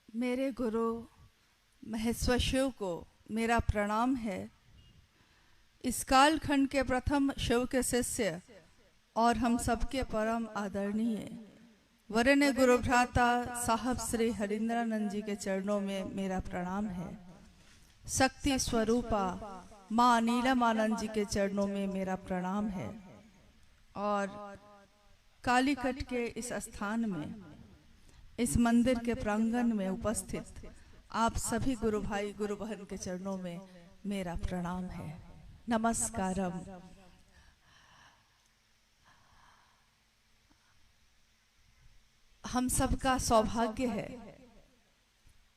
मेरे गुरु महेश्वर शिव को मेरा प्रणाम है। इस कालखंड के प्रथम शिव के शिष्य और हम सबके परम आदरणीय वरेण्य गुरु भ्राता साहब श्री हरिंद्रानंद जी के चरणों में मेरा प्रणाम है। शक्ति स्वरूपा माँ नीलमानंद जी के चरणों में मेरा प्रणाम है। और कालीकट के इस स्थान में, इस मंदिर के प्रांगण में उपस्थित आप सभी गुरु भाई गुरु बहन के चरणों में मेरा प्रणाम है। नमस्कारम। हम सबका सौभाग्य है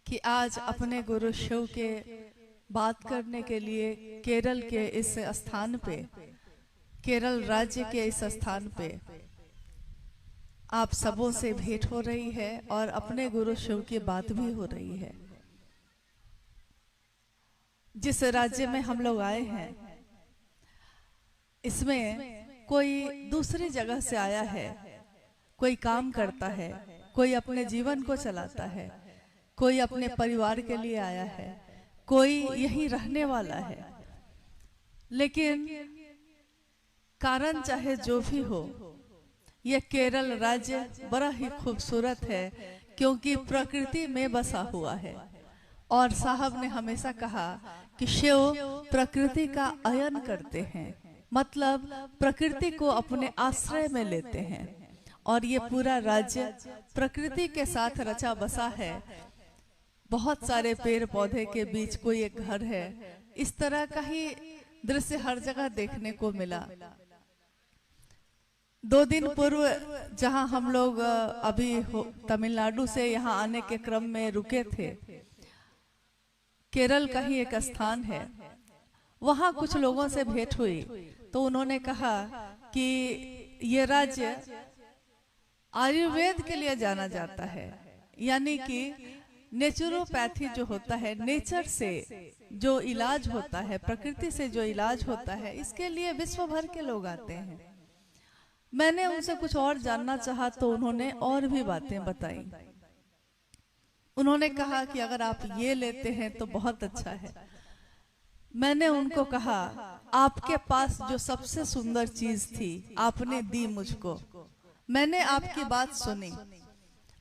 कि आज अपने गुरु शिव के बात करने के लिए केरल के इस स्थान पे, केरल राज्य के इस स्थान पे आप सबों से भेंट हो रही है और अपने गुरु शिव की बात भी हो रही है। जिस राज्य में हम लोग आए हैं, इसमें कोई दूसरी जगह से आया है, कोई काम करता है, कोई अपने जीवन को चलाता है, कोई अपने परिवार के लिए आया है, कोई यहीं रहने वाला है। लेकिन कारण चाहे जो भी हो, यह केरल राज्य बड़ा ही खूबसूरत है क्योंकि प्रकृति में बसा हुआ है। और साहब ने हमेशा कहा कि शिव प्रकृति का अयन करते हैं, मतलब प्रकृति को अपने आश्रय में लेते हैं। और ये पूरा राज्य प्रकृति के साथ रचा बसा है। बहुत सारे पेड़ पौधे के बीच कोई एक घर है। इस तरह का ही दृश्य हर जगह देखने को मिला। 2 दिन पूर्व जहां हम लोग अभी तमिलनाडु से यहाँ आने के क्रम में रुके थे, केरल का ही एक स्थान है, वहां कुछ लोगों से भेंट हुई तो उन्होंने कहा कि ये राज्य आयुर्वेद के लिए जाना जाता है, यानी कि नेचुरोपैथी जो होता है, नेचर से जो इलाज होता है, प्रकृति से जो इलाज होता है, इसके लिए विश्व भर के लोग आते हैं। मैंने उनसे कुछ और जानना चाहा तो उन्होंने और भी बातें बताई। उन्होंने कहा कि अगर आप ये लेते हैं तो बहुत अच्छा है। मैंने उनको कहा, आपके पास जो सबसे सुंदर चीज थी आपने दी मुझको। मैंने आपकी बात सुनी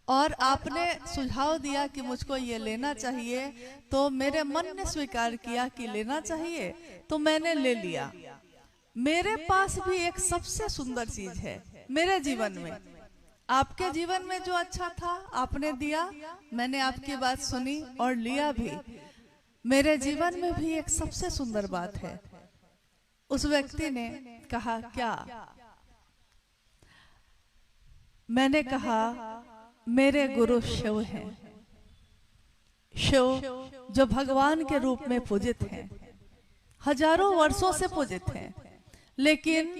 और आपने सुझाव दिया कि मुझको ये लेना चाहिए, तो मेरे मन ने स्वीकार किया कि लेना चाहिए, तो मैंने ले लिया। मेरे पास भी एक सबसे सुंदर चीज है मेरे जीवन में। आपके जीवन में जो अच्छा था आपने दिया, मैंने आपकी बात सुनी और लिया भी। मेरे जीवन में भी एक सबसे सुंदर बात है। उस व्यक्ति ने कहा, क्या? मैंने कहा, मेरे गुरु शिव हैं। शिव जो भगवान के रूप में पूजित हैं, हजारों वर्षों से पूजित हैं, लेकिन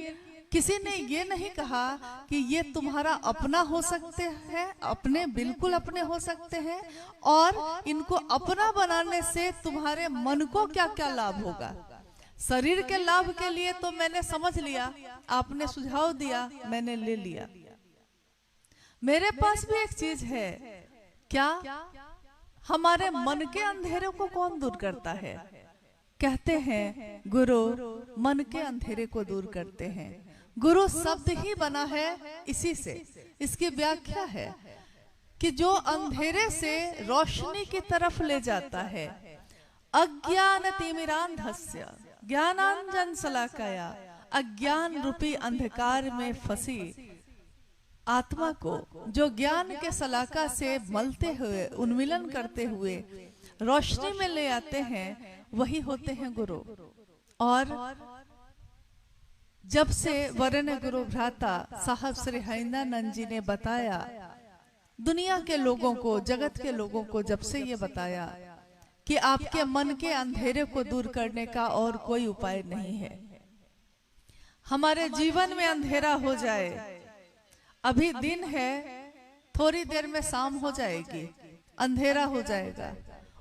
किसी ने ये नहीं कहा कि ये तुम्हारा अपना हो सकते हैं, अपने बिल्कुल अपने हो सकते हैं, और इनको अपना बनाने से तुम्हारे मन को क्या क्या लाभ होगा। शरीर के लाभ के लिए तो मैंने समझ लिया, आपने सुझाव दिया, मैंने ले लिया। मेरे पास भी एक चीज है। क्या? हमारे मन के अंधेरे को कौन दूर करता है? कहते हैं गुरु मन के अंधेरे को दूर करते हैं। गुरु शब्द ही बना है इसी से। इसकी व्याख्या है कि जो अंधेरे से रोशनी की तरफ ले जाता है। अज्ञान तिमिरांधस्य ज्ञानांजन शलाकया, अज्ञान रूपी अंधकार में फंसी आत्मा को जो ज्ञान के शलाका से मलते हुए, उन्मिलन करते हुए रोशनी में ले आते हैं, वही होते हैं गुरु। और जब से वरेण्य गुरु भ्राता साहब श्री हरिंद्रानंद जी ने बताया, दुनिया के लोगों को, जगत के लोगों को जब से ये बताया कि आपके मन के अंधेरे को दूर करने का और कोई उपाय नहीं है। हमारे जीवन में अंधेरा हो जाए, अभी दिन है, थोड़ी देर में शाम हो जाएगी, अंधेरा हो जाएगा।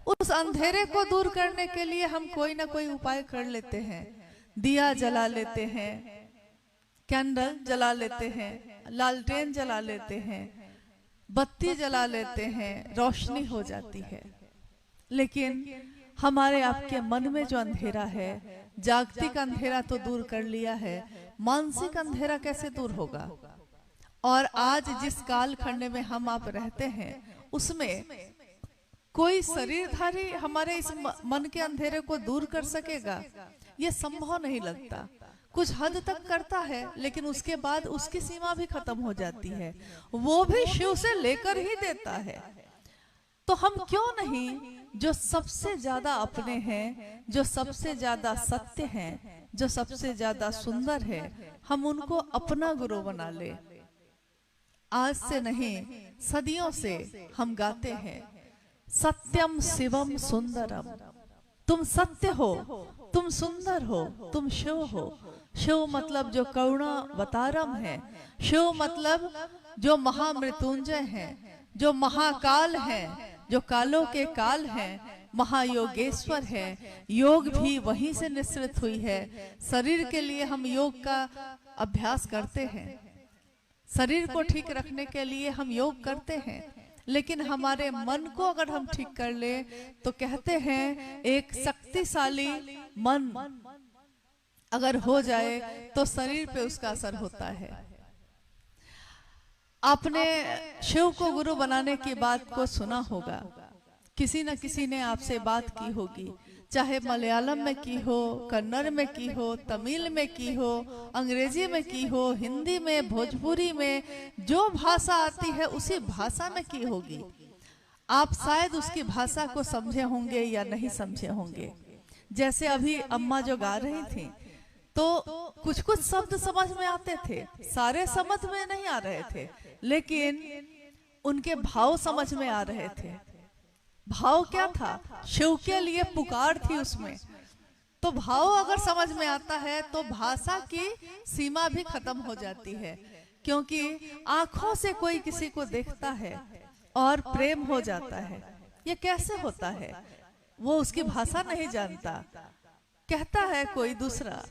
उस अंधेरे को दूर करने के लिए हम कोई ना कोई उपाय कर लेते हैं। दिया जला लेते हैं, कैंडल जला लेते हैं, लालटेन जला लेते हैं, बत्ती जला लेते हैं, रोशनी हो जाती है। लेकिन हमारे आपके मन में जो अंधेरा है, जागतिक अंधेरा तो दूर कर लिया है, मानसिक अंधेरा कैसे दूर होगा? और आज जिस कालखंड में हम आप रहते हैं उसमें कोई शरीरधारी हमारे इस मन के अंधेरे को दूर कर सकेगा? ये संभव नहीं लगता। कुछ हद तक करता है, लेकिन उसके बाद उसकी सीमा भी खत्म हो जाती है, वो भी शिव से लेकर ही देता है। तो हम क्यों नहीं जो सबसे ज्यादा अपने हैं, जो सबसे ज्यादा सत्य हैं, जो सबसे ज्यादा सुंदर है, हम उनको अपना गुरु बना ले। आज से नहीं, सदियों से हम गाते हैं, सत्यम शिवम सुंदरम। तुम सत्य हो, तुम सुंदर हो, तुम शिव हो। शिव मतलब जो करुणावतारम है, शिव मतलब जो महामृत्युंजय हैं, जो महाकाल हैं, जो कालों के काल हैं, महायोगेश्वर है। योग भी वहीं से निश्चित हुई है। शरीर के लिए हम योग का अभ्यास करते हैं, शरीर को ठीक रखने के लिए हम योग करते हैं, लेकिन हमारे मन को अगर हम ठीक कर ले तो कहते हैं एक शक्तिशाली मन अगर हो जाए तो शरीर पे उसका असर होता है। आपने शिव को गुरु बनाने की बात को सुना होगा, किसी न किसी ने आपसे बात की होगी, चाहे मलयालम में की हो, कन्नड़ में की हो, तमिल में की हो, अंग्रेजी में की हो, हिंदी में, भोजपुरी में, जो भाषा आती है उसी भाषा में की होगी। आप शायद उसकी भाषा को समझे होंगे या नहीं समझे होंगे। जैसे अभी अम्मा जो गा रही थी तो कुछ कुछ शब्द समझ में आते थे, सारे समझ में नहीं आ रहे थे, लेकिन उनके भाव समझ में आ रहे थे। भाव क्या था? शिव के लिए पुकार थी उसमें। तो भाव अगर समझ में आता है तो भाषा की सीमा भी खत्म हो जाती है, क्योंकि आंखों से कोई किसी को देखता है और प्रेम हो जाता है। ये कैसे होता है? वो उसकी भाषा नहीं जानता, कहता है कोई दूसरा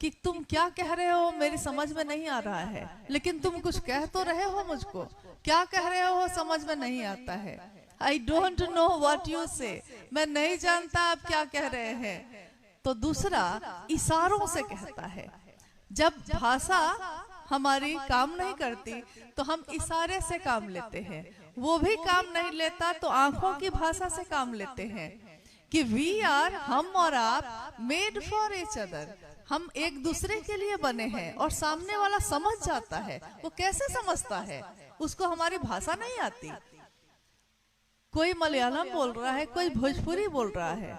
कि तुम क्या कह रहे हो, मेरी समझ में नहीं आ रहा है, लेकिन तुम कुछ कह तो रहे हो मुझको, क्या कह रहे हो समझ में नहीं आता है। I don't know what you say, मैं नहीं जानता आप क्या कह रहे हैं। तो दूसरा इशारों से कहता है। जब भाषा हमारी काम नहीं करती तो हम इशारे से काम लेते हैं, वो भी काम नहीं लेता तो आंखों की भाषा से काम लेते हैं कि वी आर, हम और आप, मेड फॉर ईच अदर, हम एक दूसरे के लिए बने हैं। और सामने वाला समझ जाता है। वो कैसे समझता है? उसको हमारी भाषा नहीं आती। कोई मलयालम बोल रहा है, कोई भोजपुरी बोल रहा है,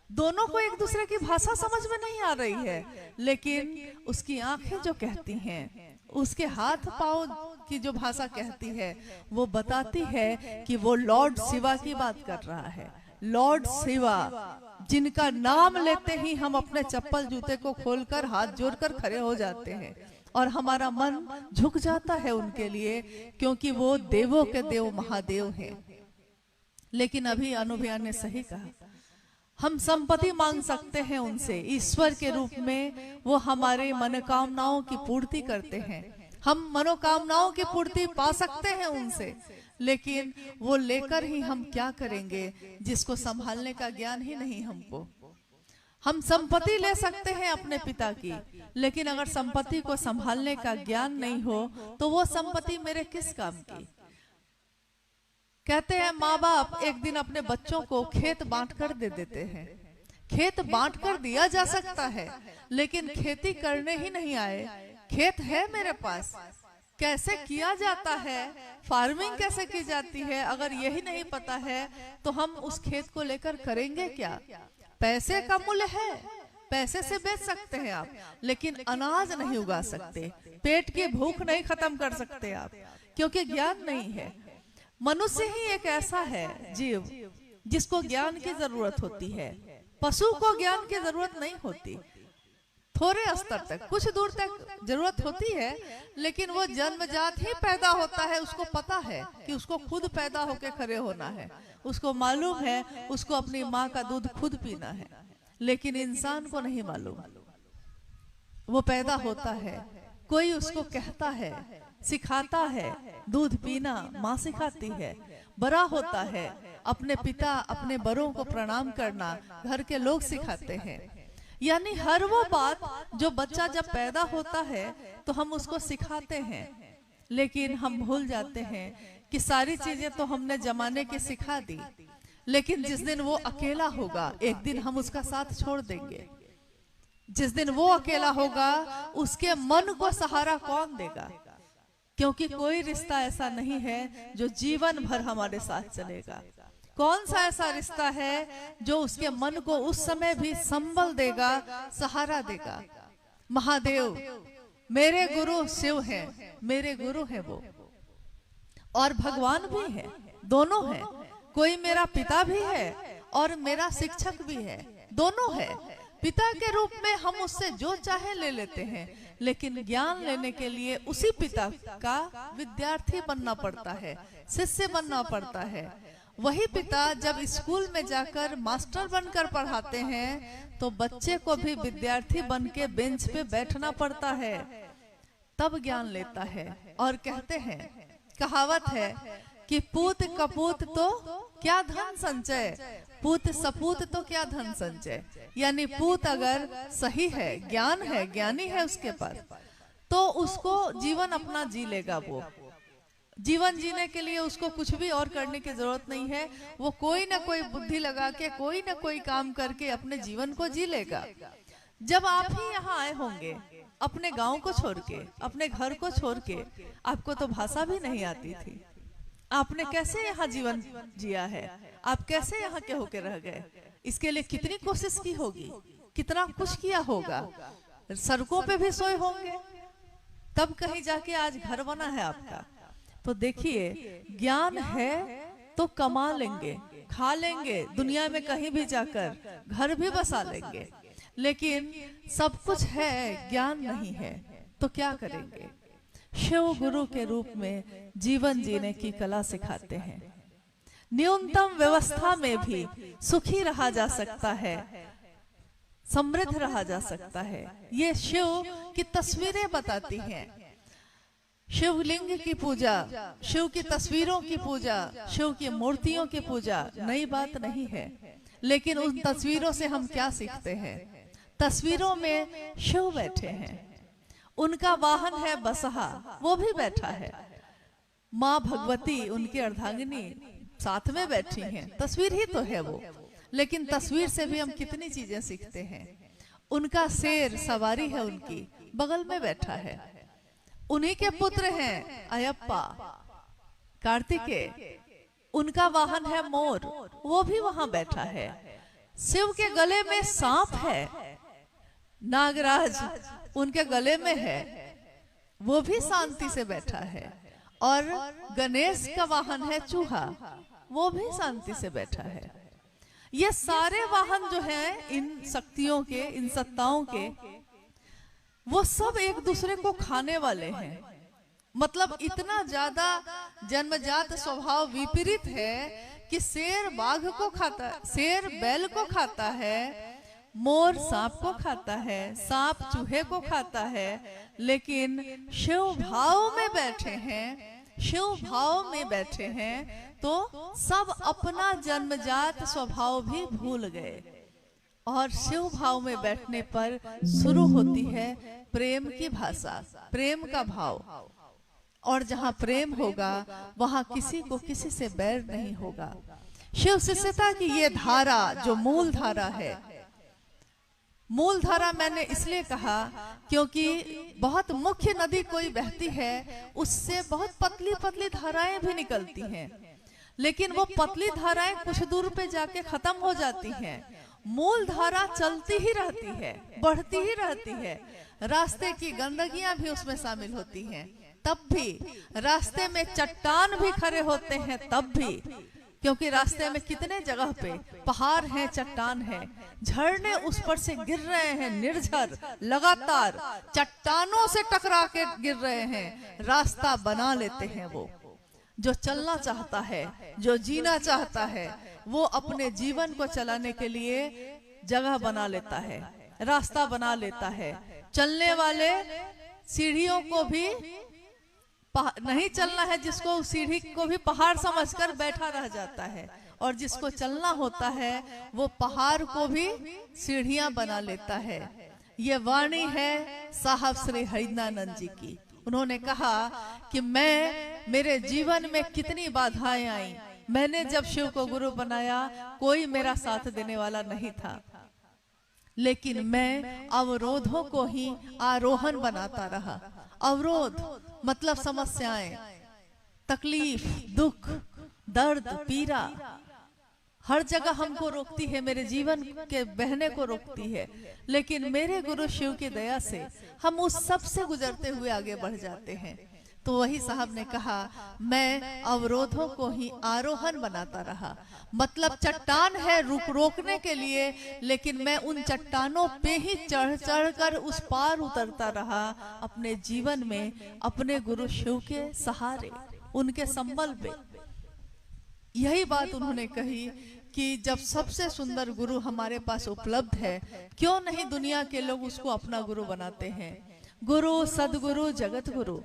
दोनों को एक दूसरे की भाषा समझ में नहीं आ रही है, लेकिन उसकी आंखें जो कहती हैं, उसके हाथ पांव की जो भाषा कहती है, वो बताती है कि वो लॉर्ड शिवा की बात कर रहा है। लॉर्ड शिवा, जिनका नाम लेते ही हम अपने चप्पल जूते को खोलकर हाथ जोड़कर खड़े हो जाते हैं और हमारा मन झुक जाता है उनके लिए, क्योंकि वो देवों के देव महादेव हैं। लेकिन अभी अनुभया ने सही कहा, हम संपत्ति मांग सकते हैं उनसे, ईश्वर के रूप में वो हमारे मनोकामनाओं की पूर्ति करते हैं। हम मनोकामनाओं की पूर्ति पा सकते हैं उनसे, लेकिन वो लेकर ही हम क्या करेंगे जिसको संभालने का ज्ञान ही नहीं हमको। हम संपत्ति ले सकते हैं अपने पिता की, लेकिन अगर संपत्ति को संभालने का ज्ञान नहीं हो तो वो संपत्ति मेरे किस काम की। कहते हैं माँ बाप एक दिन अपने बच्चों को खेत बांट कर दे देते हैं। खेत बांट कर दिया जा सकता है, लेकिन खेती करने ही नहीं आए। खेत है मेरे पास, कैसे किया जाता है, फार्मिंग कैसे की जाती है, अगर यही नहीं पता है तो हम उस खेत को लेकर करेंगे क्या। पैसे का मूल्य है, पैसे से बेच सकते हैं आप, लेकिन अनाज नहीं उगा सकते, पेट की भूख नहीं खत्म कर सकते आप, क्योंकि ज्ञान नहीं है। मनुष्य ही एक ऐसा है जीव जिसको ज्ञान की जरूरत होती है। पशु को ज्ञान की जरूरत नहीं होती, थोड़े स्तर तक, कुछ दूर तक जरूरत होती है, लेकिन वो जन्मजात ही पैदा होता है। उसको पता है कि उसको खुद पैदा होके खड़े होना है, उसको मालूम है उसको अपनी माँ का दूध खुद पीना है, लेकिन इंसान को नहीं मालूम। वो पैदा होता है, कोई उसको कहता है सिखाता है, दूध पीना माँ सिखाती है, बड़ा होता है, अपने पिता अपने बड़ों को प्रणाम करना घर के लोग सिखाते हैं। यानी हर वो बात जो बच्चा जब पैदा होता है तो हम उसको सिखाते हैं, लेकिन हम भूल जाते हैं कि सारी चीजें तो हमने जमाने की सिखा दी, लेकिन जिस दिन वो अकेला होगा एक दिन हम उसका साथ छोड़ देंगे। जिस दिन वो अकेला होगा उसके मन को सहारा कौन देगा? क्योंकि कोई रिश्ता ऐसा नहीं है जो जीवन भर हमारे साथ चलेगा। कौन सा ऐसा रिश्ता है जो उसके मन को उस समय भी संबल देगा, सहारा देगा? महादेव मेरे गुरु शिव हैं, मेरे गुरु हैं वो, और भगवान भी है, दोनों हैं। कोई मेरा पिता भी है और मेरा शिक्षक भी है, दोनों है। पिता के रूप में हम उससे जो चाहे ले लेते हैं, लेकिन ज्ञान लेने के लिए उसी पिता का विद्यार्थी बनना पड़ता है, शिष्य बनना पड़ता है। वही पिता जब स्कूल में जाकर मास्टर बनकर पढ़ाते हैं तो बच्चे को भी विद्यार्थी बन के बेंच पे बैठना पड़ता है, तब ज्ञान लेता है। और कहते हैं, कहावत है कि पूत कपूत तो क्या धन संचय, पूत सपूत तो क्या धन संचय। यानी पूत अगर सही है, ज्ञान है, ज्ञानी है उसके पास, तो उसको जीवन अपना जी लेगा। वो जीवन जीने के लिए उसको कुछ भी और करने की जरूरत नहीं है। वो कोई ना कोई बुद्धि लगा के, कोई ना कोई काम करके अपने जीवन को जी लेगा। जब आप ही यहाँ आए होंगे अपने गांव को छोड़ के, अपने घर को छोड़ के, आपको तो भाषा भी नहीं आती थी, आपने कैसे यहाँ जीवन जिया है? आप कैसे यहाँ के होके रह गए? इसके लिए कितनी कोशिश की होगी, कितना कुछ किया होगा, सड़कों पे भी सोए होंगे, तब कहीं जाके आज घर बना है आपका। तो देखिए, ज्ञान है तो कमा लेंगे, खा लेंगे, दुनिया में कहीं भी जाकर घर भी बसा लेंगे, लेकिन सब कुछ है, ज्ञान नहीं है तो क्या करेंगे? शिव गुरु के रूप में जीवन जीने की कला सिखाते हैं। न्यूनतम व्यवस्था में भी सुखी रहा जा सकता है, समृद्ध रहा जा सकता है। ये शिव की तस्वीरें बताती हैं। शिवलिंग की पूजा, शिव की तस्वीरों की पूजा, शिव की मूर्तियों की पूजा नई बात नहीं है, लेकिन उन तस्वीरों से हम क्या सीखते हैं? तस्वीरों में शिव बैठे हैं, उनका वाहन है बसहा, वो भी बैठा है, माँ भगवती उनकी अर्धांगिनी साथ में बैठी हैं, तस्वीर ही तो है वो। लेकिन तस्वीर से भी हम कितनी चीजें सीखते हैं। उनका शेर सवारी है, उनकी बगल में बैठा है, उन्हीं के पुत्र हैं अयप्पा कार्तिकेय, उनका वाहन है मोर, वो भी वहां बैठा है। शिव के गले में सांप है, नागराज उनके गले में है, वो भी शांति से बैठा है। और गणेश का वाहन है चूहा, वो भी शांति से बैठा है। ये सारे वाहन जो हैं इन शक्तियों के, इन सत्ताओं के, वो सब एक दूसरे को खाने वाले हैं। मतलब इतना ज्यादा जन्मजात स्वभाव विपरीत है कि शेर बाघ को खाता है, शेर बैल को खाता है, मोर सांप को खाता है, सांप चूहे को खाता है, लेकिन शिव भाव में बैठे हैं, शिव भाव में बैठे हैं तो सब अपना जन्मजात स्वभाव भी भूल गए। और शिव भाव में बैठने पर शुरू होती है प्रेम की भाषा, प्रेम का भाव। और जहाँ प्रेम होगा वहाँ किसी को किसी से बैर नहीं होगा। शिव शिष्यता की ये धारा जो मूल धारा है, मूल धारा मैंने इसलिए कहा क्योंकि बहुत मुख्य नदी कोई बहती है, उससे बहुत पतली पतली धाराएं भी निकलती हैं, लेकिन वो पतली धाराएं कुछ दूर पे जाके खत्म हो जाती हैं। मूल धारा चलती ही रहती है, बढ़ती ही रहती है। रास्ते की गंदगियां भी उसमें शामिल होती हैं, तब भी रास्ते में चट्टान भी खड़े होते हैं, तब भी, क्योंकि रास्ते में कितने जगह पे पहाड़ हैं, चट्टान है, झरने उस पर से गिर रहे हैं, निर्झर लगातार चट्टानों से टकरा के गिर रहे हैं। रास्ता बना लेते हैं वो। जो चलना चाहता है, जो जीना चाहता है, वो अपने जीवन को चलाने के लिए जगह बना लेता है, रास्ता बना लेता है। चलने वाले सीढ़ियों को भी नहीं चलना है जिसको सीढ़ी को भी पहाड़ समझकर बैठा रह जाता है, और जिसको चलना होता है वो पहाड़ को भी सीढ़ियां बना लेता है। ये वाणी है साहब श्री हरिनानंद जी की। उन्होंने कहा कि मेरे जीवन में कितनी बाधाएं आई, मैंने जब शिव को गुरु बनाया कोई मेरा साथ देने वाला नहीं था, लेकिन मैं अवरोधों को ही आरोहण बनाता रहा। अवरोध मतलब समस्याएं, तकलीफ, दुख, दर्द, पीड़ा हर जगह हमको रोकती है, मेरे जीवन के बहने को रोकती है, लेकिन मेरे गुरु शिव की दया से हम उस सब से गुजरते हुए आगे बढ़ जाते हैं। तो वही साहब ने कहा, मैं अवरोधों को ही आरोहण बनाता रहा। मतलब चट्टान है रोकने के लिए, लेकिन मैं उन चट्टानों पे ही चढ़ चढ़ कर उस पार उतरता रहा अपने जीवन में, अपने गुरु शिव के सहारे, उनके संबल पे। यही बात उन्होंने कही कि जब सबसे सुंदर गुरु हमारे पास उपलब्ध है, क्यों नहीं दुनिया के लोग उसको अपना गुरु बनाते हैं। गुरु, सदगुरु, जगत गुरु,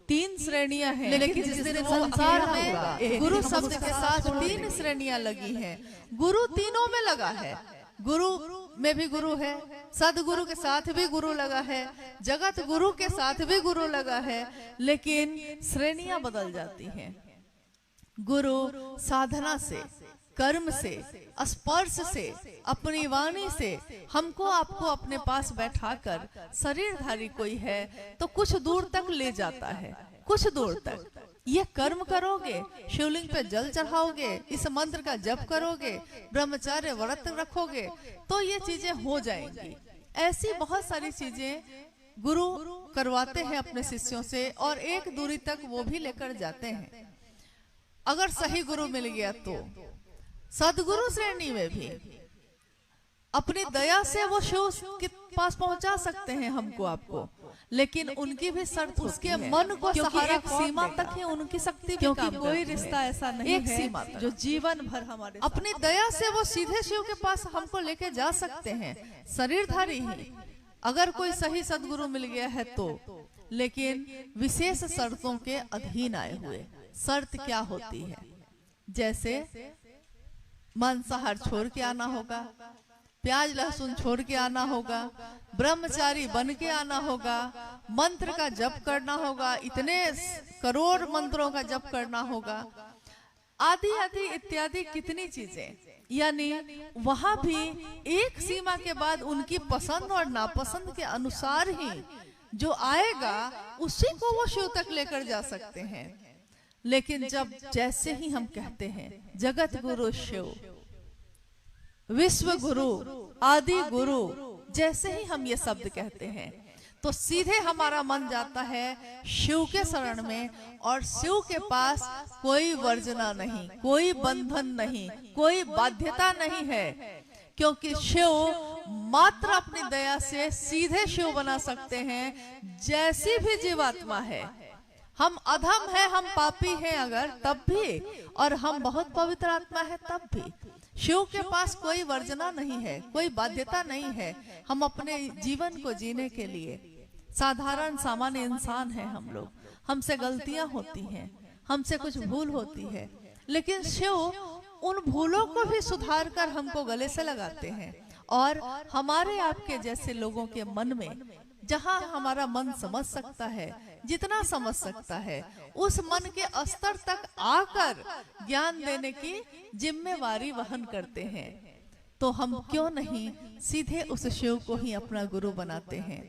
तीन श्रेणियां हैं, लेकिन जिस दिन संसार में गुरु शब्द के साथ तीन श्रेणियां लगी हैं। गुरु तीनों में लगा है, गुरु में भी गुरु है, सदगुरु के साथ भी गुरु लगा है, जगत गुरु के साथ भी गुरु लगा है, लेकिन श्रेणियां बदल जाती हैं। गुरु साधना से, कर्म से, स्पर्श से, अपनी वाणी से हमको आपको अपने पास बैठाकर, शरीरधारी कोई है तो कुछ दूर तक ले जाता है, कुछ दूर तक। ये कर्म करोगे, शिवलिंग पे जल चढ़ाओगे, इस मंत्र का जप करोगे, ब्रह्मचर्य व्रत रखोगे तो ये चीजें हो जाएंगी। ऐसी बहुत सारी चीजें गुरु करवाते हैं अपने शिष्यों से, और एक दूरी तक वो भी लेकर जाते हैं। अगर सही गुरु मिल गया तो सदगुरु श्रेणी में भी अपनी दया से वो शिव के पास पहुंचा सकते हैं हमको आपको, लेकिन उनकी भी शर्त, उसके मन को सहारा, एक सीमा तक ही उनकी शक्ति, क्योंकि कोई रिश्ता ऐसा नहीं है सीमा जो जीवन भर हमारे, अपनी दया से वो सीधे शिव के पास हमको लेके जा सकते हैं, शरीरधारी ही, अगर कोई सही सदगुरु मिल गया है तो। लेकिन विशेष शर्तों के अधीन आए हुए। शर्त क्या होती है? जैसे मांसाहार छोड़ के आना होगा, प्याज लहसुन छोड़ के आना होगा, ब्रह्मचारी बन के आना होगा, मंत्र का जप करना होगा, इतने करोड़ मंत्रों का जप करना होगा, आदि आदि इत्यादि कितनी चीजें। यानी वहां भी एक सीमा के बाद उनकी पसंद और नापसंद के अनुसार ही जो आएगा उसी को वो शिव तक लेकर जा सकते हैं। लेकिन जब जैसे ही हम कहते हैं जगत गुरु शिव, विश्व गुरु, आदि गुरु, जैसे ही हम ये शब्द कहते हैं तो सीधे हमारा मन जाता है शिव के शरण में, और शिव के पास कोई वर्जना नहीं, कोई बंधन नहीं, कोई बाध्यता नहीं है, क्योंकि शिव मात्र अपनी दया से सीधे शिव बना सकते हैं। जैसी भी जीवात्मा है, हम अधम है, हम पापी हैं अगर, तब भी, और हम बहुत पवित्र आत्मा है तब भी, शिव के पास कोई वर्जना नहीं है, कोई बाध्यता नहीं है। हम अपने जीवन को जीने के लिए साधारण सामान्य इंसान हैं हम लोग, हमसे गलतियां होती हैं, हमसे कुछ भूल होती है, लेकिन शिव उन भूलों को भी सुधार कर हमको गले से लगाते हैं। और हमारे आपके जैसे लोगों के मन में, जहां हमारा मन समझ सकता है, जितना समझ सकता है, उस मन के स्तर तक आकर ज्ञान देने की जिम्मेवारी वहन करते हैं। तो हम क्यों नहीं सीधे उस शिव को ही अपना गुरु बनाते हैं।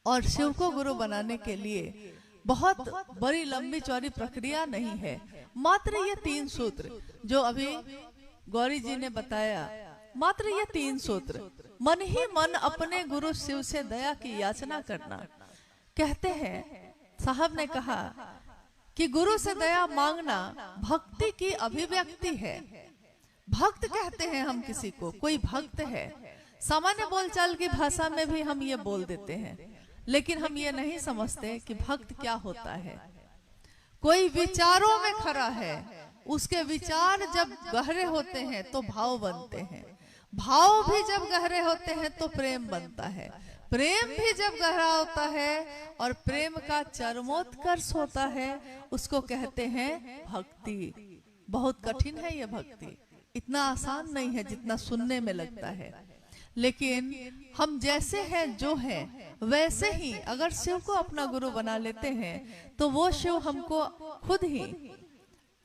और शिव को गुरु बनाने के लिए बहुत बड़ी लंबी चौड़ी प्रक्रिया नहीं है, मात्र ये 3 सूत्र जो अभी गौरी जी ने बताया, मात्र ये 3 सूत्र, मन ही मन अपने गुरु शिव से दया की याचना करना। कहते हैं, साहब ने कहा कि गुरु से दया मांगना भक्ति की अभिव्यक्ति है। भक्त कहते हैं हम किसी को, कोई भक्त है, सामान्य बोलचाल की भाषा में भी हम ये बोल देते हैं, लेकिन हम ये नहीं समझते कि भक्त क्या होता है। कोई विचारों में खरा है, उसके विचार जब गहरे होते हैं तो भाव बनते हैं, भाव भी जब गहरे होते हैं तो प्रेम बनता है, प्रेम भी जब गहरा होता है और प्रेम का चरमोत्कर्ष होता है, उसको कहते हैं भक्ति। बहुत कठिन है ये भक्ति, इतना आसान नहीं है जितना सुनने में लगता है। लेकिन हम जैसे हैं जो हैं वैसे ही अगर शिव को अपना गुरु बना लेते हैं तो वो शिव हमको खुद ही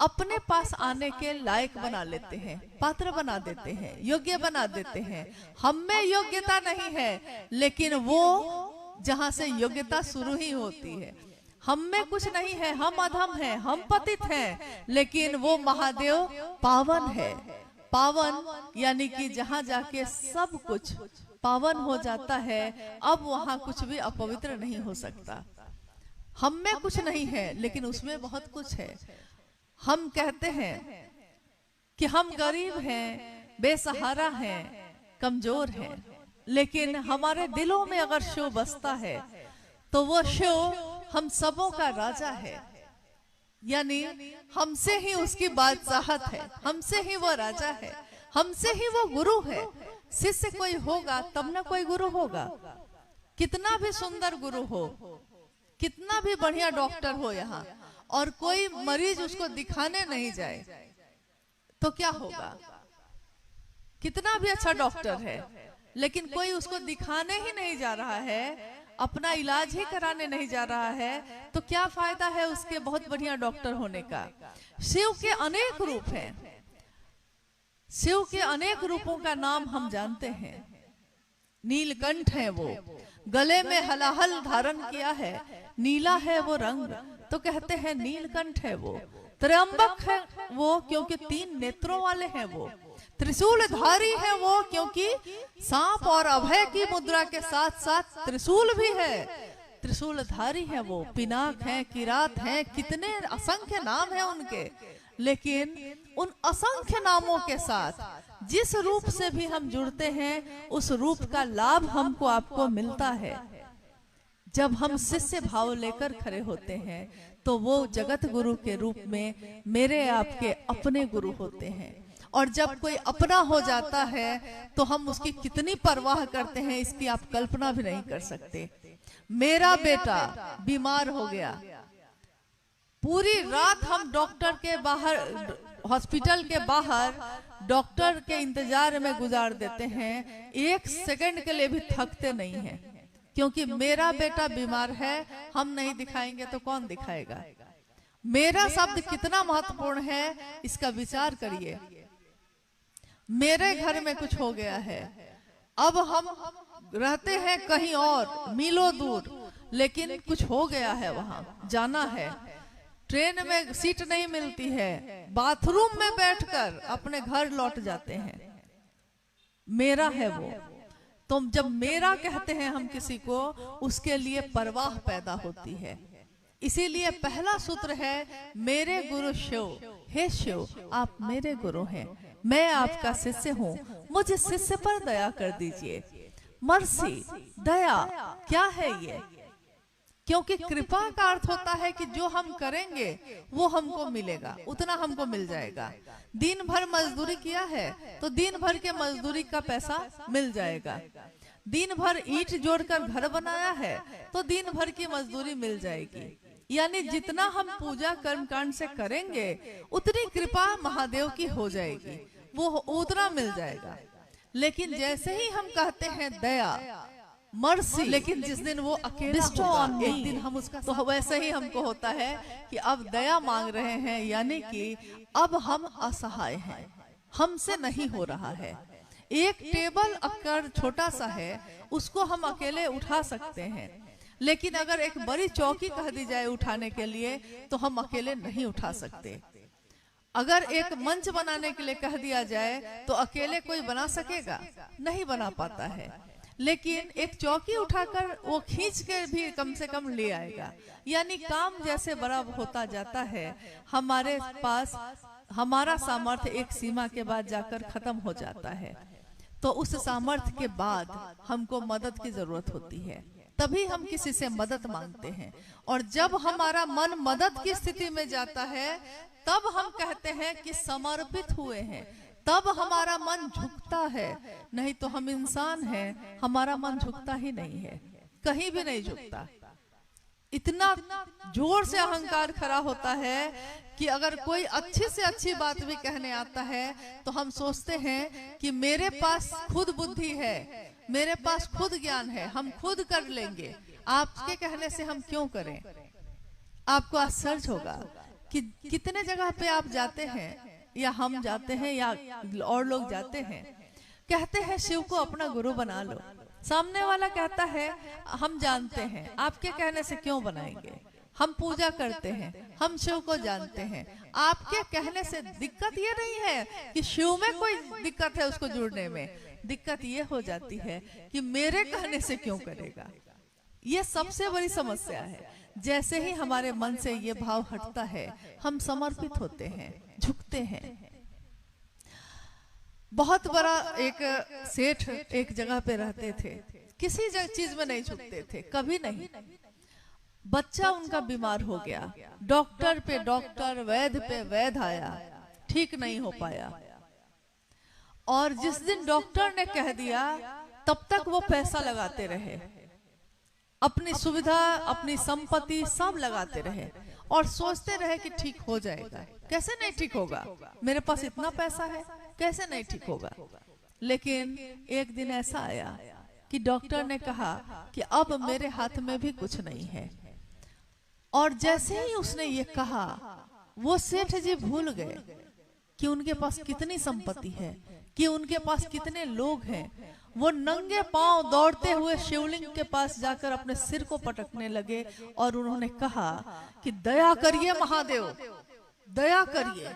अपने पास आने के लायक बना लेते हैं, पात्र बना देते हैं, योग्य बना देते हैं। हम में योग्यता नहीं है, लेकिन वो जहां से योग्यता शुरू ही होती है। हम में कुछ नहीं है, हम अधम हैं, हम पतित हैं, लेकिन वो महादेव पावन है। पावन यानी कि जहां जाके सब कुछ पावन हो जाता है, अब वहां कुछ भी अपवित्र नहीं हो सकता। हम में कुछ नहीं है, लेकिन उसमें बहुत कुछ है। हम कहते हैं कि हम गरीब हैं, बेसहारा हैं, कमजोर हैं, लेकिन हमारे दिलों में अगर शिव बसता है तो वो शिव हम सबों का राजा है। यानी हमसे ही उसकी बादशाहत है, हमसे ही वो राजा है, हमसे ही वो गुरु है। शिष्य कोई होगा तब ना कोई गुरु होगा। कितना भी सुंदर गुरु हो, कितना भी बढ़िया डॉक्टर हो यहाँ, और कोई मरीज उसको दिखाने नहीं जाए तो क्या होगा? कितना भी अच्छा डॉक्टर है, लेकिन कोई उसको दिखाने ही नहीं जा रहा है, अपना इलाज ही कराने नहीं जा रहा है, तो क्या फायदा है उसके बहुत बढ़िया डॉक्टर होने का? शिव के अनेक रूप हैं, शिव के अनेक रूपों का नाम हम जानते हैं। नीलकंठ है वो, गले में हलाहल धारण किया है, नीला है वो रंग तो कहते हैं नीलकंठ है वो। त्र्यंबक है वो क्योंकि 3 नेत्रों वाले हैं वो। त्रिशूलधारी है वो क्योंकि सांप और अभय की मुद्रा के साथ साथ त्रिशूल भी है। त्रिशूलधारी है वो। पिनाक है, किरात है, कितने असंख्य नाम है उनके, लेकिन उन असंख्य नामों के साथ जिस रूप से भी हम जुड़ते हैं, उस रूप का लाभ हमको आपको मिलता है। जब हम शिष्य भाव लेकर खड़े होते हैं तो वो जगत गुरु के रूप में मेरे आपके अपने गुरु होते हैं। और जब कोई अपना हो जाता है तो हम उसकी कितनी परवाह करते हैं, इसकी आप कल्पना भी नहीं कर सकते। मेरा बेटा बीमार हो गया, पूरी रात हम डॉक्टर के बाहर, हॉस्पिटल के बाहर डॉक्टर के इंतजार में गुजार देते हैं। 1 सेकंड के लिए भी थकते नहीं हैं, क्योंकि मेरा बेटा बीमार है, हम नहीं दिखाएंगे तो कौन दिखाएगा? मेरा शब्द कितना महत्वपूर्ण है, इसका विचार करिए। मेरे घर में कुछ हो गया है, अब हम रहते हैं कहीं और मीलों दूर, लेकिन कुछ हो गया है, वहां जाना है, ट्रेन में सीट नहीं मिलती है, बाथरूम में बैठकर अपने घर लौट जाते हैं। मेरा है वो। तो जब मेरा कहते हैं हम किसी को, उसके लिए परवाह पैदा होती है। इसीलिए पहला सूत्र है मेरे गुरु शिव। हे शिव, आप मेरे गुरु हैं, मैं आपका शिष्य हूँ, मुझे शिष्य पर दया कर दीजिए। मर्सी, दया क्या है ये? क्योंकि कृपा का अर्थ होता है कि जो हम करेंगे वो हमको मिलेगा, उतना हमको मिल जाएगा। दिन भर मजदूरी किया है तो दिन भर के मजदूरी का पैसा मिल जाएगा। दिन भर ईंट जोड़कर घर बनाया है तो दिन भर की मजदूरी मिल जाएगी। यानी जितना हम पूजा कर्मकांड से करेंगे उतनी कृपा महादेव की हो जाएगी, वो उतना मिल जाएगा। लेकिन जैसे ही हम कहते हैं दया, मर्सी, लेकिन जिस दिन वो अकेला होगा, एक दिन हम उसका, तो वैसे ही हमको होता है कि अब दया मांग रहे हैं, यानी कि अब हम असहाय हैं, हमसे नहीं हो रहा है। एक टेबल अगर छोटा सा है उसको हम अकेले उठा सकते हैं, लेकिन अगर एक बड़ी चौकी कह दी जाए उठाने के लिए तो हम अकेले नहीं उठा सकते। अगर एक मंच बनाने के लिए कह दिया जाए तो अकेले कोई बना सकेगा? नहीं बना पाता है। लेकिन एक चौकी उठाकर वो खींच के भी कम से कम ले आएगा। यानी काम जैसे बड़ा होता जाता है, हमारे पास हमारा सामर्थ्य एक सीमा के बाद जाकर खत्म हो जाता है। तो उस सामर्थ्य के बाद हमको मदद की जरूरत होती है, तभी हम किसी से मदद मांगते हैं। और जब हमारा मन मदद की स्थिति में जाता है तब हम कहते हैं कि समर्पित हुए हैं, तब हमारा मन झुकता है, नहीं तो हम इंसान हैं, हमारा मन झुकता ही नहीं है, कहीं भी नहीं झुकता। इतना जोर से अहंकार खड़ा होता है कि अगर कोई अच्छी से अच्छी बात भी कहने आता है तो हम सोचते हैं कि मेरे पास खुद बुद्धि है, मेरे पास खुद ज्ञान है, हम खुद कर लेंगे, आपके कहने से हम क्यों करें। आपको आश्चर्य होगा कि कितने जगह पे आप जाते हैं, या हम जाते हैं, या और लोग जाते हैं, कहते हैं शिव को अपना गुरु बना लो। सामने वाला कहता है हम जानते हैं, आपके कहने से क्यों बनाएंगे, हम पूजा करते हैं, हम शिव को जानते हैं, आपके कहने से दिक्कत ये नहीं है कि शिव में कोई दिक्कत है उसको जुड़ने में, दिक्कत ये हो जाती है कि मेरे कहने से क्यों करेगा। ये सबसे बड़ी समस्या है। जैसे ही हमारे मन से ये भाव हटता है, हम समर्पित होते हैं, झुकते हैं। बहुत बड़ा एक सेठ एक जगह पे रहते थे, किसी चीज में नहीं झुकते थे, कभी नहीं। बच्चा उनका बीमार हो गया, डॉक्टर पे डॉक्टर, वैद्य पे वैद्य आया, ठीक नहीं हो पाया। और जिस दिन डॉक्टर ने कह दिया तब तक वो पैसा लगाते रहे, अपनी सुविधा, अपनी संपत्ति सब लगाते रहे और सोचते रहे कि ठीक हो जाएगा। कैसे नहीं ठीक होगा, मेरे पास इतना पैसा है, कैसे नहीं ठीक होगा। लेकिन एक दिन ऐसा आया कि डॉक्टर ने कहा कि अब मेरे हाथ में भी कुछ नहीं है। और जैसे ही उसने ये कहा, वो सेठ जी भूल गए कि उनके पास कितनी संपत्ति है, कि उनके पास कितने लोग हैं। वो नंगे पांव दौड़ते हुए शिवलिंग के पास जाकर अपने सिर को पटकने लगे और उन्होंने कहा कि दया करिए महादेव, दया करिए।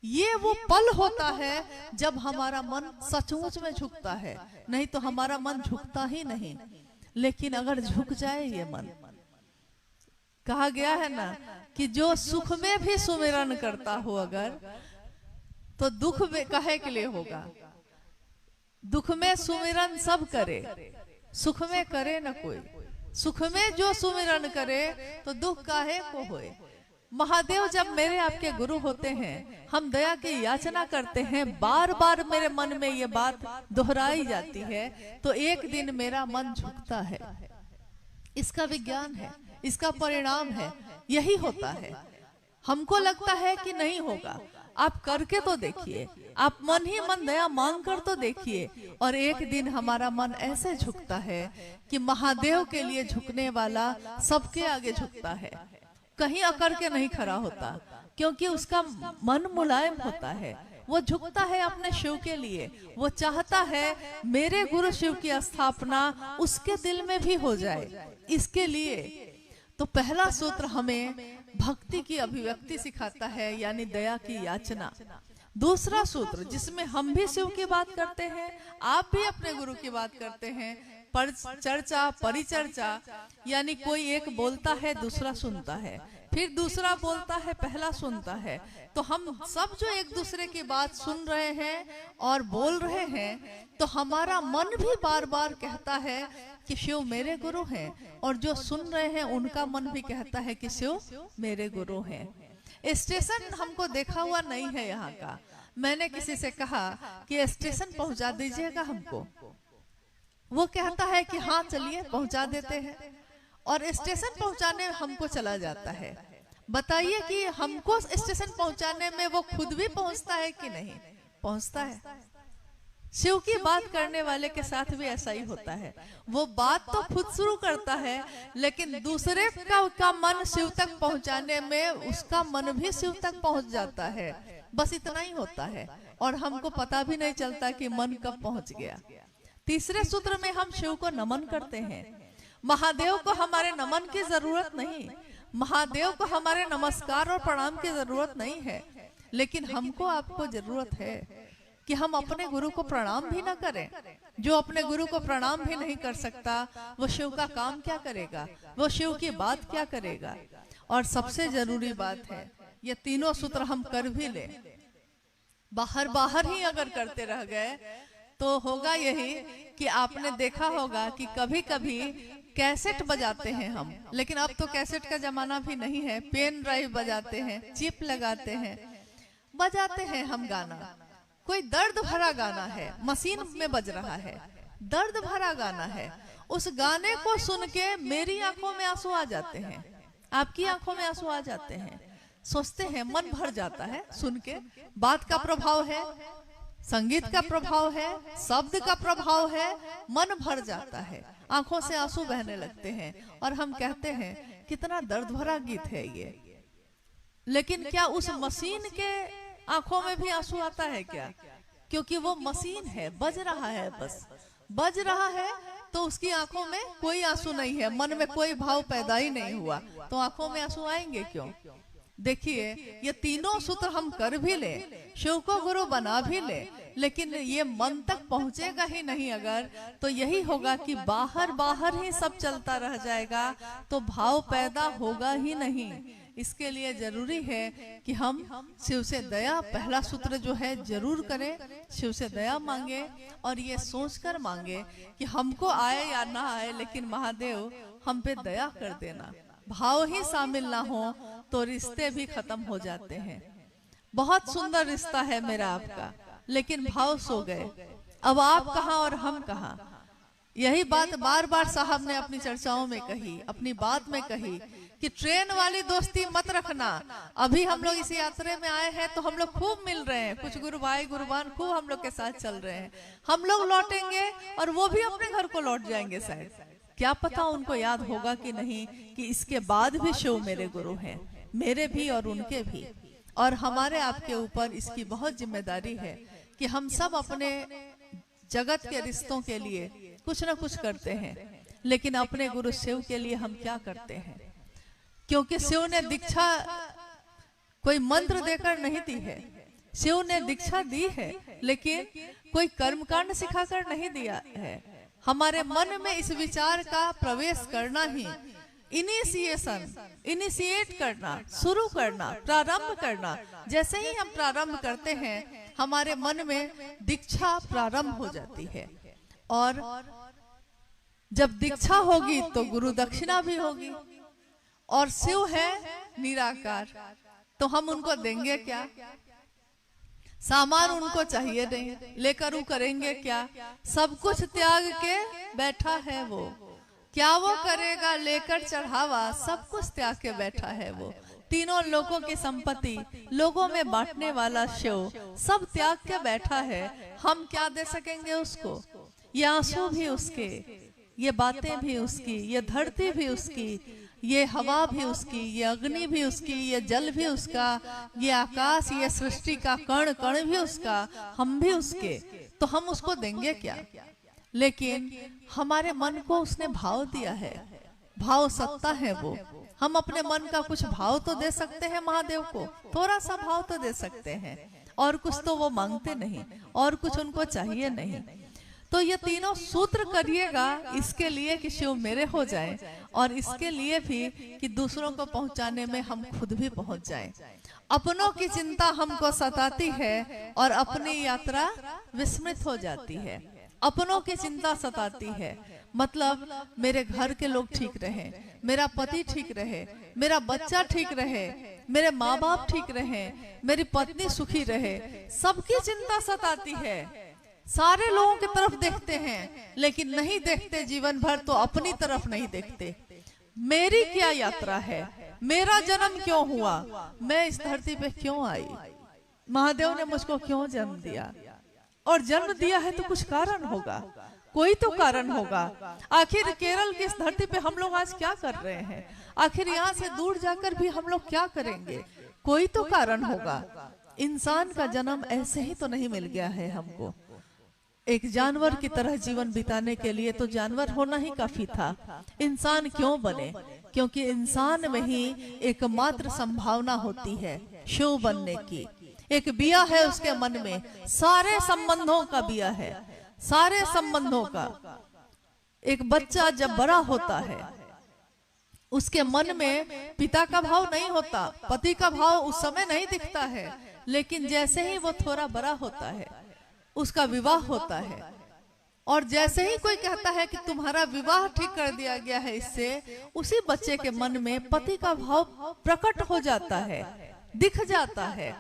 ये वो पल होता है जब हमारा मन सचमुच में झुकता है, नहीं तो हमारा मन झुकता ही नहीं। लेकिन अगर झुक जाए ये मन, कहा गया है ना कि जो सुख में भी सुमिरन करता हो अगर, तो दुख में काहे के लिए होगा। दुख में सुमिरन सब करे, सुख में करे न कोई। सुख में जो सुमिरन करे तो दुख काहे को होए। महादेव जब मेरे आपके गुरु होते हैं, हम दया की याचना करते हैं, बार बार मेरे मन में ये बात दोहराई जाती है, तो एक दिन मेरा मन झुकता है। इसका विज्ञान है, इसका परिणाम है, यही होता है। हमको लगता है कि नहीं होगा, आप करके तो देखिए, आप मन ही मन दया मांग कर तो देखिए, और एक दिन हमारा मन ऐसे झुकता है कि महादेव के लिए झुकने वाला सबके आगे झुकता है, कहीं अकड़ के नहीं खड़ा होता, क्योंकि उसका मन मुलायम होता है। वो झुकता है अपने शिव के लिए, वो चाहता है मेरे गुरु शिव की स्थापना उसके दिल में भी हो जाए। इसके लिए तो पहला सूत्र हमें भक्ति की अभिव्यक्ति सिखाता है, यानी दया की याचना। दूसरा सूत्र जिसमें हम भी शिव की बात करते हैं, आप भी अपने गुरु की बात करते हैं, चर्चा परिचर्चा, यानी कोई एक बोलता है दूसरा सुनता है, फिर दूसरा बोलता है पहला सुनता है। तो हम सब जो एक दूसरे की बात सुन रहे हैं और बोल रहे हैं, तो हमारा मन भी बार बार कहता है कि शिव मेरे गुरु हैं, और जो सुन रहे हैं उनका मन भी कहता है कि शिव मेरे गुरु हैं। स्टेशन हमको देखा हुआ नहीं है यहाँ का। मैंने किसी से कहा कि स्टेशन पहुंचा दीजिएगा हमको, वो कहता है कि हाँ चलिए पहुंचा देते हैं, और स्टेशन पहुंचाने हमको चला जाता है। बताइए कि हमको स्टेशन पहुंचाने में वो खुद भी पहुंचता है कि नहीं पहुंचता है। शिव की बात करने वाले के साथ भी ऐसा ही होता है, वो बात तो खुद शुरू करता है, लेकिन दूसरे का मन शिव तक पहुंचाने में उसका मन भी शिव तक पहुंच जाता है। बस इतना ही होता है, और हमको पता भी नहीं चलता कि मन कब पहुंच गया। तीसरे सूत्र में हम शिव को नमन करते हैं। महादेव को हमारे नमन की जरूरत नहीं, महादेव को हमारे नमस्कार और प्रणाम की जरूरत नहीं है, लेकिन हमको आपको जरूरत है कि हम अपने गुरु को प्रणाम भी ना करें। जो अपने गुरु को प्रणाम भी नहीं कर सकता, वो शिव का काम क्या करेगा, वो शिव की बात क्या करेगा। और सबसे जरूरी बात है, ये तीनों सूत्र हम कर भी ले, बाहर बाहर ही अगर करते रह गए तो होगा यही कि आपने देखा होगा कि कभी कभी कैसेट बजाते हैं हम, लेकिन अब तो कैसेट का जमाना भी नहीं है, पेन ड्राइव बजाते हैं, चिप लगाते हैं। बजाते हैं हम गाना, कोई दर्द भरा गाना है, मशीन में बज रहा है, दर्द भरा गाना है, उस गाने को सुन के मेरी आंखों में आंसू आ जाते हैं, आपकी आंखों में आंसू आ जाते हैं, सोचते हैं, मन भर जाता है सुन के। बात का प्रभाव है, संगीत का प्रभाव है, शब्द का प्रभाव है, मन भर जाता है, आंखों से आंसू बहने लगते हैं और हम कहते हैं कितना दर्द भरा गीत है ये। लेकिन क्या उस मशीन के आंखों में भी आंसू आता है क्या? क्योंकि वो मशीन है, बज रहा है, बस बज रहा है, तो उसकी आंखों में कोई आंसू नहीं है, मन में कोई भाव पैदा ही नहीं हुआ, तो आंखों में आंसू आएंगे क्यों? देखिए, ये तीनों सूत्र हम कर भी ले, शिव को गुरु बना भी ले, लेकिन ये मन तक पहुंचेगा ही नहीं अगर, तो यही होगा कि बाहर बाहर ही सब चलता रह जाएगा, तो भाव पैदा होगा ही नहीं। इसके लिए जरूरी है कि हम शिव से दया, पहला सूत्र जो है जरूर करें, शिव से दया मांगे और ये सोचकर मांगे कि हमको आए या ना आए, लेकिन महादेव हम पे दया कर देना। भाव ही शामिल ना हो तो रिश्ते भी खत्म हो जाते हैं। बहुत सुंदर रिश्ता है मेरा आपका, लेकिन भाव सो गए, अब आप कहाँ और हम कहाँ। यही बात बार बार साहब ने अपनी चर्चाओं में कही, अपनी बात में कही कि ट्रेन वाली दोस्ती मत रखना। अभी हम लोग इस यात्रा में आए हैं तो हम लोग खूब मिल रहे हैं, कुछ गुरु भाई गुरुबान खूब हम लोग के साथ चल रहे हैं, हम लोग लौटेंगे और वो भी अपने घर को लौट जाएंगे शायद, क्या पता उनको याद होगा कि नहीं कि इसके बाद भी शिव मेरे गुरु हैं, मेरे भी और उनके भी। और हमारे आपके ऊपर इसकी बहुत जिम्मेदारी है कि हम सब अपने जगत के रिश्तों के लिए कुछ ना कुछ करते हैं, लेकिन अपने गुरु शिव के लिए हम क्या करते हैं? क्योंकि शिव ने दीक्षा कोई मंत्र देकर नहीं दी है, शिव ने दीक्षा दी है, लेकिन कोई कर्मकांड सिखाकर नहीं दिया है। हमारे मन में इस विचार का प्रवेश करना ही, इनिशिएशन, इनिशिएट करना, शुरू करना, प्रारंभ करना, जैसे ही हम प्रारंभ करते हैं हमारे मन में दीक्षा प्रारंभ हो जाती है। और जब दीक्षा होगी तो गुरु दक्षिणा भी होगी, और शिव है निराकार, तो हम उनको देंगे क्या? सामान उनको चाहिए नहीं, लेकर वो करेंगे क्या? सब कुछ त्याग के बैठा है वो, क्या वो करेगा लेकर चढ़ावा? सब कुछ त्याग के बैठा है वो, तीनों लोगों की संपत्ति लोगों में बांटने वाला शिव सब त्याग के बैठा है। हम क्या दे सकेंगे उसको? ये आंसू भी उसके, ये बातें भी उसकी, ये धरती भी उसकी, ये हवा भी उसकी, ये अग्नि भी उसकी, ये जल भी उसका, ये आकाश, ये सृष्टि का कण कण भी उसका, हम भी उसके, तो हम उसको देंगे क्या? लेकिन हमारे मन को उसने भाव दिया है, भाव सत्ता है वो, हम अपने मन का कुछ भाव तो दे सकते हैं महादेव को, थोड़ा सा भाव तो दे सकते हैं, और कुछ तो वो मांगते नहीं, और कुछ उनको चाहिए नहीं। तो ये तीनों सूत्र करिएगा इसके लिए कि शिव मेरे हो जाए, और इसके लिए भी कि दूसरों को पहुंचाने में हम खुद भी पहुंच जाएं। अपनों की चिंता हमको सताती है और अपनी यात्रा विस्मृत हो जाती है। अपनों की चिंता सताती है मतलब मेरे घर के लोग ठीक रहे, मेरा पति ठीक रहे, मेरा बच्चा ठीक रहे, मेरे माँ बाप ठीक रहे, मेरी पत्नी सुखी रहे, सबकी चिंता सताती है। सारे लोगों की तरफ देखते हैं लेकिन नहीं देखते जीवन भर, तो अपनी तरफ नहीं देखते। मेरी क्या यात्रा है, मेरा जन्म क्यों हुआ, मैं इस धरती पे क्यों आई, महादेव ने मुझको क्यों जन्म दिया, और जन्म दिया है तो कुछ कारण होगा, कोई तो कारण होगा। आखिर केरल की इस धरती पे हम लोग आज क्या कर रहे हैं, आखिर यहाँ से दूर जाकर भी हम लोग क्या करेंगे, कोई तो कारण होगा। इंसान का जन्म ऐसे ही तो नहीं मिल गया है हमको, एक जानवर की तरह जीवन बिताने के लिए तो जानवर होना ही काफी था। इंसान क्यों बने? क्योंकि इंसान में ही एकमात्र संभावना होती है शिव बनने की। एक बिया है उसके मन में, सारे संबंधों का बिया है, सारे संबंधों का। एक बच्चा जब बड़ा होता है उसके मन में पिता का भाव नहीं होता, पति का भाव उस समय नहीं दिखता है, लेकिन जैसे ही वो थोड़ा बड़ा होता है उसका विवाह होता है, और जैसे ही कोई कहता है कि तुम्हारा विवाह ठीक कर दिया गया है इससे, उसी बच्चे के मन में पति का भाव प्रकट हो जाता है, दिख जाता है।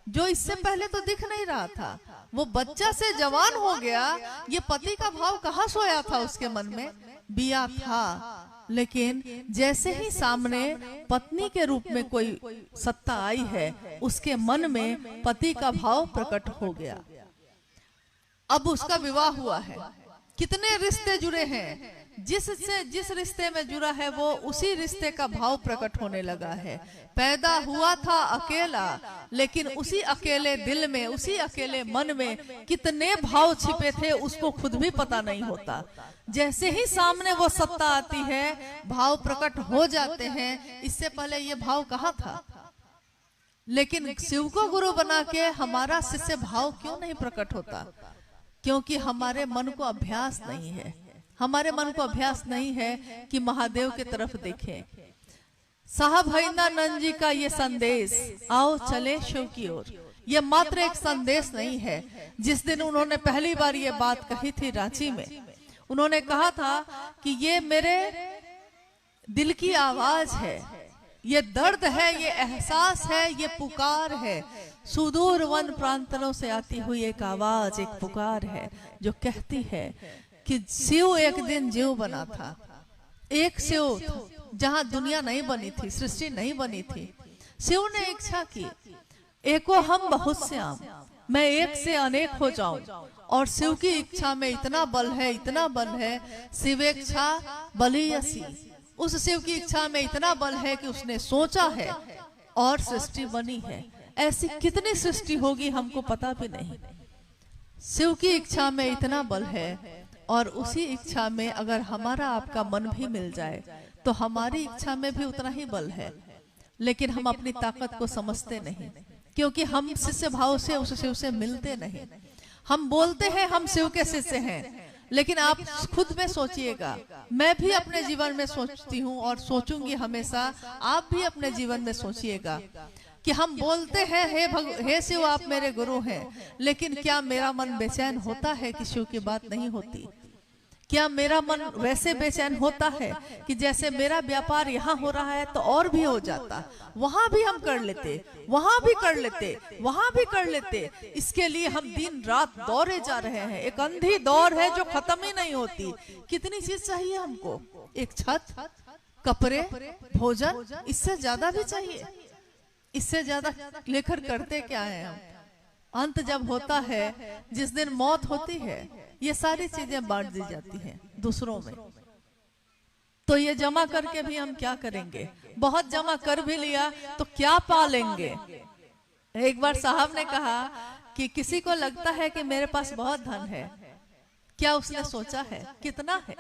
जो इससे पहले तो दिख नहीं रहा था। वो बच्चा से जवान हो गया, ये पति का भाव कहाँ सोया था उसके मन में? बिया था, लेकिन जैसे ही सामने पत्नी के रूप में कोई सत्ता आई है, उसके मन में पति का भाव प्रकट हो गया। अब उसका विवाह हुआ है। कितने रिश्ते जुड़े हैं, जिस रिश्ते में जुड़ा है वो उसी रिश्ते का भाव प्रकट होने लगा है। पैदा हुआ था अकेला, लेकिन उसी अकेले दिल में, उसी अकेले मन में कितने भाव छिपे थे उसको खुद भी पता नहीं होता। जैसे ही सामने वो सत्ता आती है, भाव प्रकट हो जाते हैं। इससे पहले ये भाव कहाँ था? लेकिन शिव को गुरु बना के हमारा शिष्य भाव क्यों नहीं प्रकट होता? क्योंकि हमारे मन को अभ्यास नहीं है। हमारे मन को अभ्यास नहीं है कि महादेव की तरफ देखें। साहब हरिंदानंद जी का ये संदेश, आओ चले शिव की ओर, ये मात्र एक संदेश नहीं है। जिस दिन उन्होंने पहली बार ये बात कही थी रांची में, उन्होंने कहा था कि ये मेरे दिल की आवाज है, ये दर्द है, ये एहसास है, ये पुकार है। सुदूर वन प्रांतों से आती हुई एक आवाज, एक पुकार है जो कहती है कि शिव एक दिन जीव बना था। एक शिव जहां दुनिया नहीं बनी थी, सृष्टि नहीं बनी थी, शिव ने इच्छा की, एको हम बहुत से आम, मैं एक से अनेक हो जाऊं। और शिव की इच्छा में इतना बल है, इतना बल है, शिवेच्छा बलियसी। उस शिव की इच्छा में इतना बल है कि उसने सोचा है और सृष्टि बनी है। ऐसी कितनी सृष्टि होगी हमको पता भी नहीं। शिव की इच्छा में इतना बल है, और उसी इच्छा में अगर हमारा आपका मन भी मिल जाए तो हमारी इच्छा में भी उतना ही बल है। लेकिन हम अपनी ताकत को समझते नहीं, क्योंकि हम शिष्य भाव से उस शिव से मिलते नहीं। हम बोलते हैं हम शिव के शिष्य हैं, लेकिन आप खुद में सोचिएगा, मैं भी अपने जीवन में सोचती हूँ और सोचूंगी हमेशा, आप भी अपने जीवन में सोचिएगा कि हम बोलते हैं हे शिव आप मेरे गुरु हैं, लेकिन क्या मेरा मन बेचैन होता है कि शिव की बात नहीं होती? क्या मेरा मन वैसे बेचैन होता है कि जैसे मेरा व्यापार यहाँ हो रहा है तो और भी हो जाता, वहां भी हम कर लेते, वहां भी कर लेते, वहां भी कर लेते। इसके लिए हम दिन रात दौड़े जा रहे हैं, एक अंधी दौड़ है जो खत्म ही नहीं होती। कितनी चीज चाहिए हमको? एक छत, कपड़े, भोजन, इससे ज्यादा भी चाहिए। इससे ज्यादा लेकर करते क्या है हम? अंत जब होता है, जिस दिन मौत होती है, ये सारी चीजें बांट दी जाती हैं दूसरों में। तो ये जमा करके भी हम क्या करेंगे? बहुत जमा कर भी लिया तो क्या पा लेंगे? एक बार साहब ने कहा कि किसी को लगता है कि मेरे पास बहुत धन है। क्या उसने सोचा है कितना है?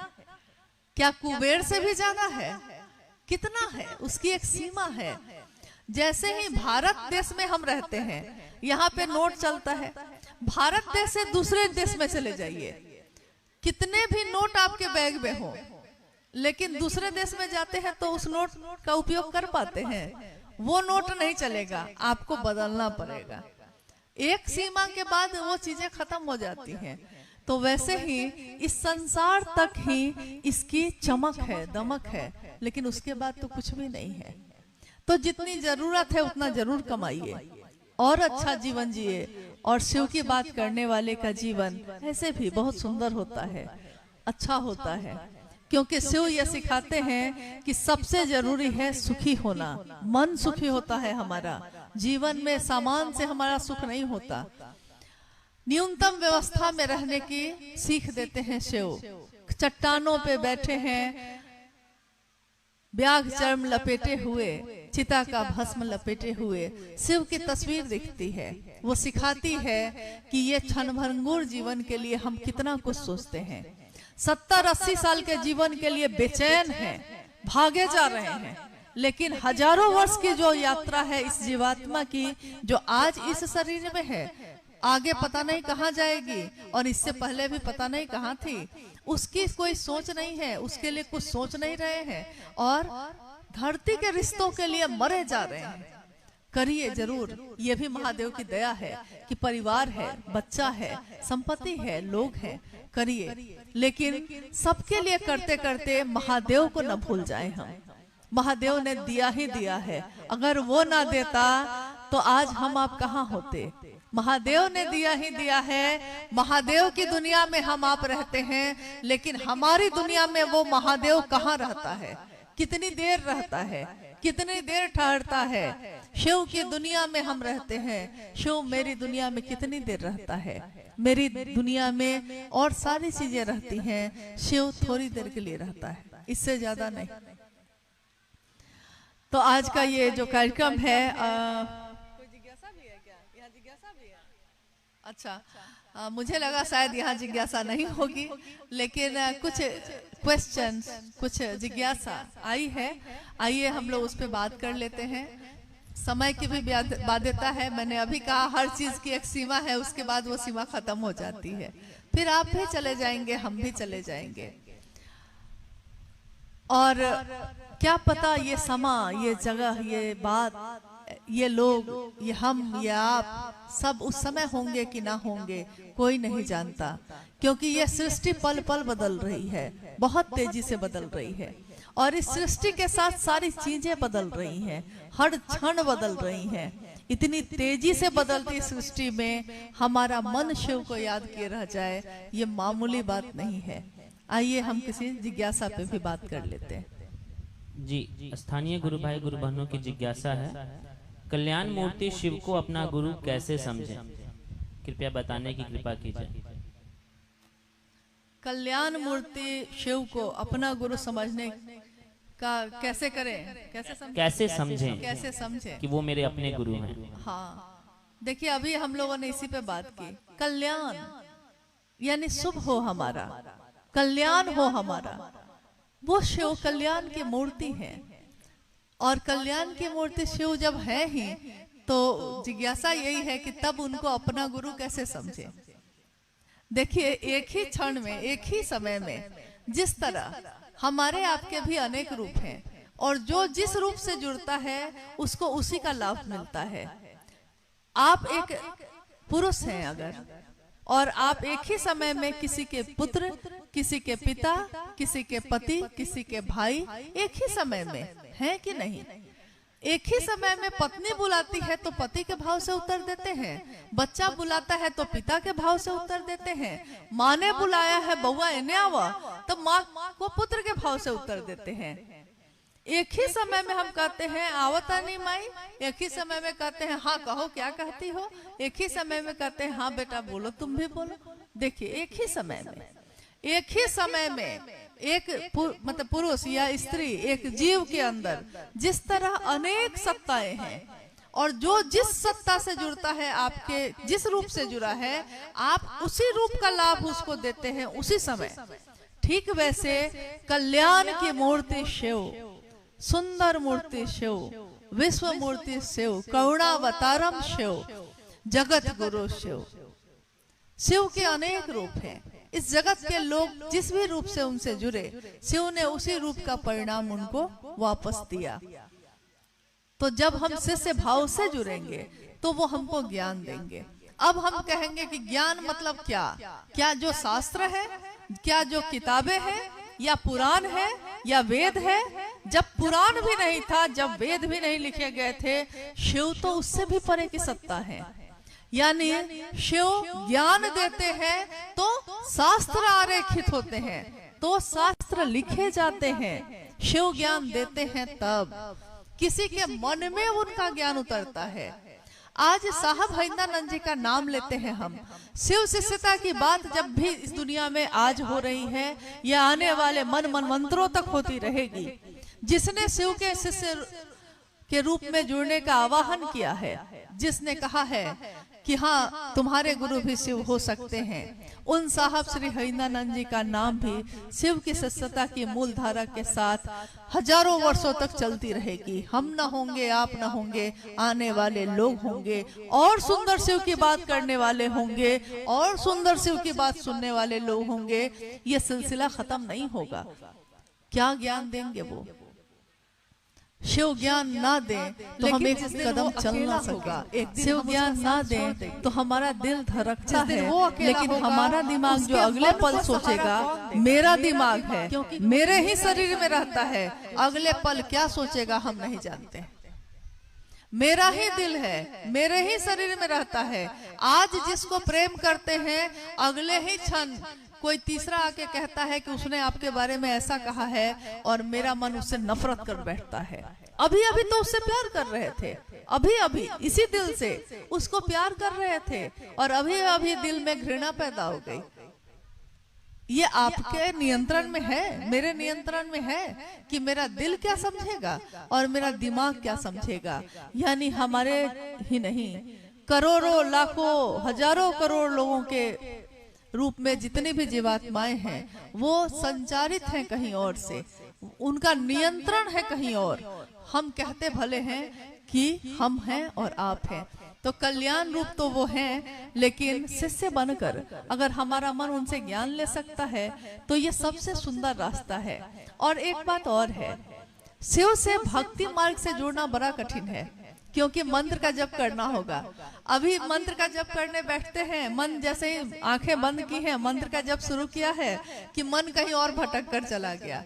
क्या कुबेर से भी ज्यादा है? कितना है? उसकी एक सीमा है। जैसे ही भारत देश में हम रहते हैं, यहाँ पे नोट चलता है, भारत देश से दूसरे देश में चले जाइए, कितने भी नोट आपके बैग में हो, लेकिन दूसरे देश में जाते हैं तो उस नोट का उपयोग कर पाते हैं? वो नोट नहीं चलेगा, आपको बदलना पड़ेगा। एक सीमा के बाद वो चीजें खत्म हो जाती हैं। तो वैसे ही इस संसार तक ही इसकी चमक है, दमक है, लेकिन उसके बाद तो कुछ भी नहीं है। तो जितनी जरूरत है उतना जरूर कमाइए और अच्छा जीवन जिए। और शिव की बात करने वाले का जीवन ऐसे भी बहुत सुंदर होता है, अच्छा होता है, क्योंकि शिव ये सिखाते हैं कि सबसे जरूरी है सुखी होना। मन सुखी होता है हमारा, जीवन में सामान से हमारा सुख नहीं होता। न्यूनतम व्यवस्था में रहने की सीख देते हैं शिव। चट्टानों पे बैठे हैं, ब्याग चर्म लपेटे हुए, चिता का भस्म लपेटे हुए शिव की तस्वीर दिखती है। वो सिखाती है कि ये क्षणभंगुर जीवन के लिए हम कितना कुछ सोचते हैं। 70-80 साल के जीवन के लिए बेचैन हैं, भागे जा रहे हैं, लेकिन हजारों वर्ष की जो यात्रा है इस जीवात्मा की, जो आज इस शरीर में है, आगे पता नहीं कहाँ जाएगी, और इससे पहले भी पता नहीं कहाँ थी, उसकी कोई सोच नहीं है, उसके लिए कुछ सोच नहीं रहे हैं, और धरती के रिश्तों के लिए मरे जा रहे हैं। करिए जरूर, ये भी महादेव की दया है कि परिवार है, बच्चा है, संपत्ति है, लोग हैं, करिए, लेकिन सबके लिए करते करते महादेव को न भूल जाए हम। महादेव ने दिया ही दिया है, अगर वो ना देता तो आज हम आप कहाँ होते। महादेव ने दिया ही दिया है, महादेव की दुनिया में हम आप रहते हैं, लेकिन हमारी दुनिया में वो महादेव कहाँ रहता है, कितनी देर रहता है, कितनी देर ठहरता है। शिव की दुनिया में हम रहते हैं, शिव मेरी दुनिया में कितनी देर रहता है। मेरी दुनिया में और सारी चीजें रहती हैं, शिव थोड़ी देर के लिए रहता है, इससे ज्यादा नहीं। तो आज का ये जो कार्यक्रम है, कोई जिज्ञासा भी है क्या? यहाँ जिज्ञासा भी है? अच्छा, मुझे लगा शायद यहाँ जिज्ञासा नहीं होगी, लेकिन कुछ क्वेश्चंस, कुछ जिज्ञासा आई है। आइए हम लोग उस पर बात कर लेते हैं। समय की भी बाध्यता है, मैंने अभी कहा हर चीज की एक सीमा है, उसके बाद वो सीमा खत्म हो जाती है, फिर आप भी चले जाएंगे, हम भी चले जाएंगे। और क्या पता ये समा, ये जगह, ये बात, ये लोग, ये हम, ये आप सब उस समय होंगे कि ना होंगे, कोई नहीं जानता, क्योंकि ये सृष्टि पल पल बदल रही है, बहुत तेजी से बदल रही है। और इस सृष्टि के साथ सारी चीजें बदल रही हैं, हर क्षण बदल रही हैं। इतनी तेजी से बदलती सृष्टि में हमारा मन शिव को याद किए रह जाए, ये मामूली बात नहीं है। आइए हम किसी जिज्ञासा पे भी बात कर लेते हैं। जी, स्थानीय गुरु भाई गुरु बहनों की जिज्ञासा है, कल्याण मूर्ति शिव को अपना गुरु कैसे समझें? कृपया बताने की कृपा कीजिए। कल्याण मूर्ति शिव को अपना गुरु समझने का कैसे करें, कैसे समझें कि वो मेरे अपने गुरु हैं? हाँ, देखिए अभी हम लोगों ने इसी पे बात की। कल्याण यानी शुभ हो हमारा, कल्याण हो हमारा, वो शिव कल्याण की मूर्ति है। और कल्याण की मूर्ति शिव जब है ही, तो जिज्ञासा यही है कि तब उनको अपना गुरु कैसे समझे। देखिए एक ही क्षण में, एक ही समय में, जिस तरह हमारे आपके भी अनेक रूप हैं, और जो जिस रूप से जुड़ता है उसको उसी का लाभ मिलता है। आप एक पुरुष हैं अगर, और आप एक ही समय में किसी के पुत्र, किसी के पिता, किसी के पति, किसी के भाई, एक ही समय में हैं कि नहीं? एक ही समय में पत्नी बुलाती है तो पति के भाव से उत्तर देते हैं, बच्चा बुलाता है तो पिता के भाव से उत्तर देते हैं, माँ ने बुलाया है बउआ इन्हें आवा, तो माँ को पुत्र के भाव से उत्तर देते हैं। एक ही समय में हम कहते हैं आवता नहीं माई, एक ही समय में कहते हैं हाँ कहो क्या कहती हो, एक ही समय में कहते हैं हाँ बेटा बोलो तुम भी बोलो। देखिए एक ही समय में एक मतलब पुरुष या स्त्री, एक जीव के अंदर जिस तरह अनेक सत्ताएं हैं, और जो जिस सत्ता से जुड़ता है, आपके जिस रूप से जुड़ा है, आप उसी रूप का लाभ उसको देते हैं उसी समय। ठीक वैसे कल्याण की मूर्ति शिव, सुंदर मूर्ति शिव, विश्व मूर्ति शिव, करुणावतारम शिव, जगत गुरु शिव। शिव के अनेक रूप हैं। इस जगत के लोग जिस भी रूप से उनसे जुड़े, शिव ने उसी रूप का परिणाम उनको वापस दिया। तो जब हम शिष्य भाव से जुड़ेंगे तो वो हमको ज्ञान देंगे। अब हम कहेंगे कि ज्ञान मतलब क्या? क्या जो शास्त्र है, क्या जो किताबें हैं, या पुराण है, या वेद है? जब पुराण भी नहीं था, जब वेद भी नहीं लिखे गए थे, शिव तो उससे भी परे की सत्ता है। यानी शिव ज्ञान देते हैं तो शास्त्र आरेखित होते हैं, तो शास्त्र लिखे जाते हैं। शिव ज्ञान देते हैं तब किसी के मन में उनका ज्ञान उतरता है। आज साहब हरिंदानंद जी का नाम लेते हैं हम। शिव शिष्यता की बात जब भी इस दुनिया में आज हो रही है, या आने वाले मनवंतरों तक होती रहेगी, जिसने शिव के शिष्य के रूप में जुड़ने का आवाहन किया है, जिसने कहा है कि हाँ तुम्हारे गुरु भी शिव हो सकते हैं, उन साहब श्री हरिंदानंद जी का नाम भी शिव की शिष्यता की मूल धारा के साथ हजारों वर्षों तक चलती रहेगी। हम न होंगे, आप न होंगे, आने वाले लोग होंगे, और सुंदर शिव की बात करने वाले होंगे, और सुंदर शिव की बात सुनने वाले लोग होंगे। ये सिलसिला खत्म नहीं होगा। क्या ज्ञान देंगे वो? शिव ज्ञान ना दे तो हम एक कदम चल ना सके। शिव ज्ञान ना दे तो हमारा दिल धड़कता है, लेकिन हमारा दिमाग जो अगले पल सोचेगा, मेरा दिमाग है, मेरे ही शरीर में रहता है, अगले पल क्या सोचेगा हम नहीं जानते। मेरा ही दिल है, मेरे ही शरीर में रहता है। आज जिसको प्रेम करते हैं, अगले ही क्षण कोई तीसरा आके कहता है कि उसने आपके बारे में ऐसा कहा है, और मेरा मन उससे नफरत कर बैठता है। अभी अभी तो उससे प्यार कर रहे थे, अभी अभी इसी दिल से उसको प्यार कर रहे थे, और अभी अभी दिल में घृणा पैदा हो गई। ये आपके नियंत्रण में है, मेरे नियंत्रण में है कि मेरा दिल क्या समझेगा और मेरा दिमाग क्या समझेगा। यानी हमारे ही नहीं, करोड़ों लाखों हजारों करोड़ लोगों के रूप में जितनी भी जीवात्माएं हैं, वो संचारित हैं कहीं और से, उनका नियंत्रण है कहीं और। हम कहते भले हैं कि हम हैं और आप हैं, तो कल्याण रूप तो वो हैं, लेकिन शिष्य बनकर अगर हमारा मन उनसे ज्ञान ले सकता है तो ये सबसे सुंदर रास्ता है। और एक बात और है, शिव से भक्ति मार्ग से जुड़ना बड़ा कठिन है, क्योंकि मंत्र का जप करना होगा। अभी मंत्र का जप करने बैठते हैं, मन जैसे ही आंखें बंद की हैं, मंत्र का जप शुरू किया है कि मन कहीं और भटक कर चला गया,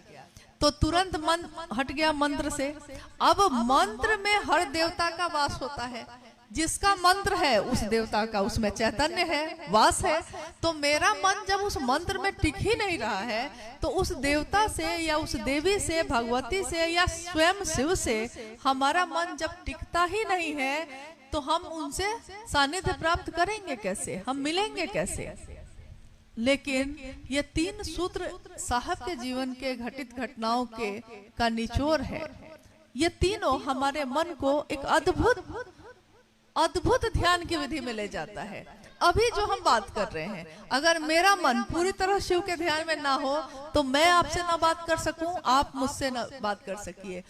तो तुरंत मन हट गया मंत्र से। अब मंत्र में हर देवता का वास होता है, जिसका मंत्र है उस देवता का उसमें चैतन्य है, वास है। तो मेरा मन जब उस मंत्र में टिक ही नहीं रहा है, तो उस देवता से या उस देवी से, भगवती से या स्वयं शिव से हमारा मन जब टिकता ही नहीं है, तो हम उनसे सानिध्य प्राप्त करेंगे कैसे, हम मिलेंगे कैसे। लेकिन ये तीन सूत्र साहब के जीवन के घटित घटनाओं के का निचोड़ है। ये तीनों हमारे मन को एक अद्भुत ध्यान की विधि में ले जाता है। अभी जो हम बात कर रहे हैं, अगर मेरा मन पूरी तरह शिव के ध्यान में ना हो, तो मैं आपसे ना बात कर सकूं, आप मुझसे ना बात कर सकिए।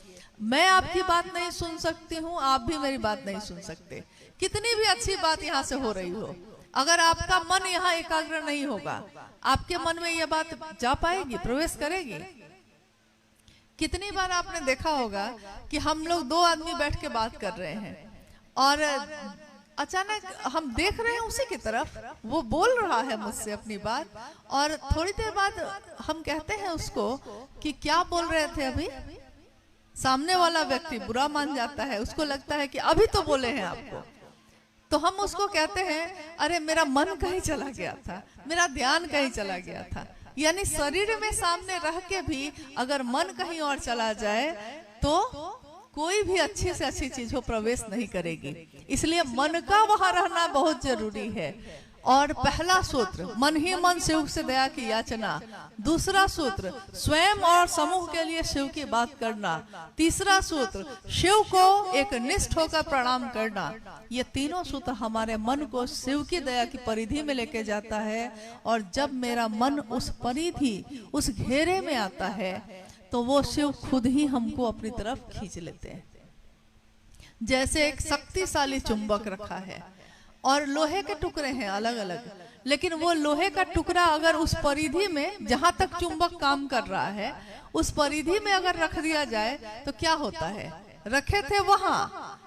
मैं आपकी बात नहीं सुन सकती हूँ, आप भी मेरी बात नहीं सुन सकते। कितनी भी अच्छी बात यहाँ से हो रही हो, अगर आपका मन यहाँ एकाग्र नहीं होगा, आपके मन में यह बात जा पाएगी, प्रवेश करेगी। कितनी बार आपने देखा होगा कि हम लोग दो आदमी बैठ के बात कर रहे हैं, और अचानक हम देख रहे हैं उसी की तरफ, वो बोल रहा है मुझसे अपनी बात, और थोड़ी देर बाद हम कहते हैं उसको कि क्या बोल रहे थे अभी। सामने वाला व्यक्ति बुरा मान जाता है, उसको लगता है कि अभी तो बोले हैं आपको, तो हम उसको कहते हैं अरे मेरा मन कहीं चला गया था, मेरा ध्यान कहीं चला गया था। यानी शरीर में सामने रह के भी अगर मन कहीं और चला जाए, तो कोई भी अच्छी से अच्छी चीज हो प्रवेश नहीं करेगी। इसलिए मन का वहां रहना बहुत जरूरी है। और पहला सूत्र, मन ही मन शिव से दया की याचना। दूसरा सूत्र, स्वयं और समूह के लिए शिव की बात करना। तीसरा सूत्र, शिव को एक निष्ठ होकर प्रणाम करना। ये तीनों सूत्र हमारे मन को शिव की दया की परिधि में लेके जाता है। और जब मेरा मन उस परिधि, उस घेरे में आता है, तो वो शिव खुद ही हमको अपनी तरफ खींच लेते हैं। जैसे एक शक्तिशाली चुंबक रखा है और लोहे के टुकड़े हैं अलग अलग, लेकिन वो लोहे का टुकड़ा अगर उस परिधि में, जहां तक चुंबक काम कर रहा है, उस परिधि में अगर रख दिया जाए तो क्या होता है। रखे थे वहां,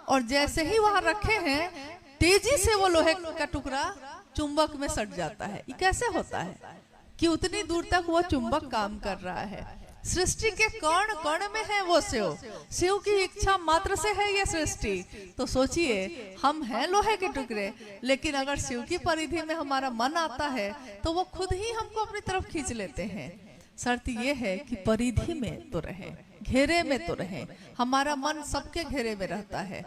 और जैसे ही वहां रखे हैं, तेजी से वो लोहे का टुकड़ा चुंबक में सट जाता है। ये कैसे होता है कि उतनी दूर तक वो चुंबक काम कर रहा है। सृष्टि के कण कण में है वो शिव, शिव की इच्छा मात्र से है ये सृष्टि। तो सोचिए, हम हैं लोहे के टुकड़े, लेकिन अगर शिव की परिधि में हमारा मन आता है, तो वो खुद ही हमको अपनी तरफ खींच लेते हैं। शर्त ये है कि परिधि में तो रहे, घेरे में तो रहे। हमारा मन सबके घेरे में रहता है।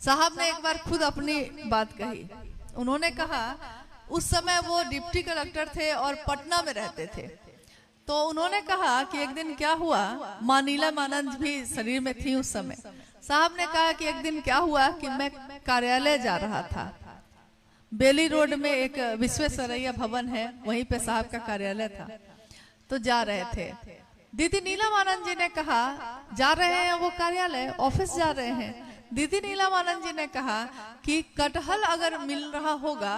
साहब ने एक बार खुद अपनी बात कही। उन्होंने कहा, उस समय वो डिप्टी कलेक्टर थे और पटना में रहते थे। तो उन्होंने कहा कि एक दिन क्या हुआ, मां नीलमानंद भी शरीर में थी उस समय। साहब ने कहा कि एक दिन क्या हुआ कि मैं कार्यालय जा रहा था। बेली रोड में एक विश्वेश्वरैया भवन है, वहीं पे साहब का कार्यालय था। तो जा रहे थे, दीदी नीलमानंद जी ने कहा, जा रहे हैं वो कार्यालय, ऑफिस जा रहे हैं। दीदी नीलमानंद जी ने कहा कि कटहल अगर मिल रहा होगा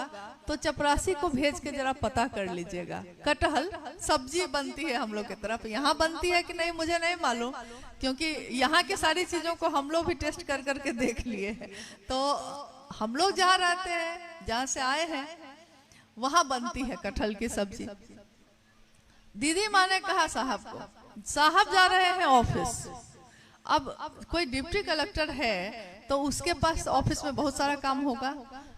तो चपरासी को भेज के जरा पता कर लीजिएगा। कटहल सब्जी बनती है हम लोग की तरफ, यहाँ बनती है कि नहीं मुझे नहीं मालूम, क्योंकि यहाँ की सारी चीजों को हम लोग भी टेस्ट कर करके देख लिए हैं। तो हम लोग जहाँ रहते हैं, जहाँ से आए हैं, वहां बनती है कटहल की सब्जी। दीदी माँ ने कहा साहब को, साहब जा रहे हैं ऑफिस। अब कोई डिप्टी कलेक्टर है तो उसके पास ऑफिस में बहुत सारा काम होगा।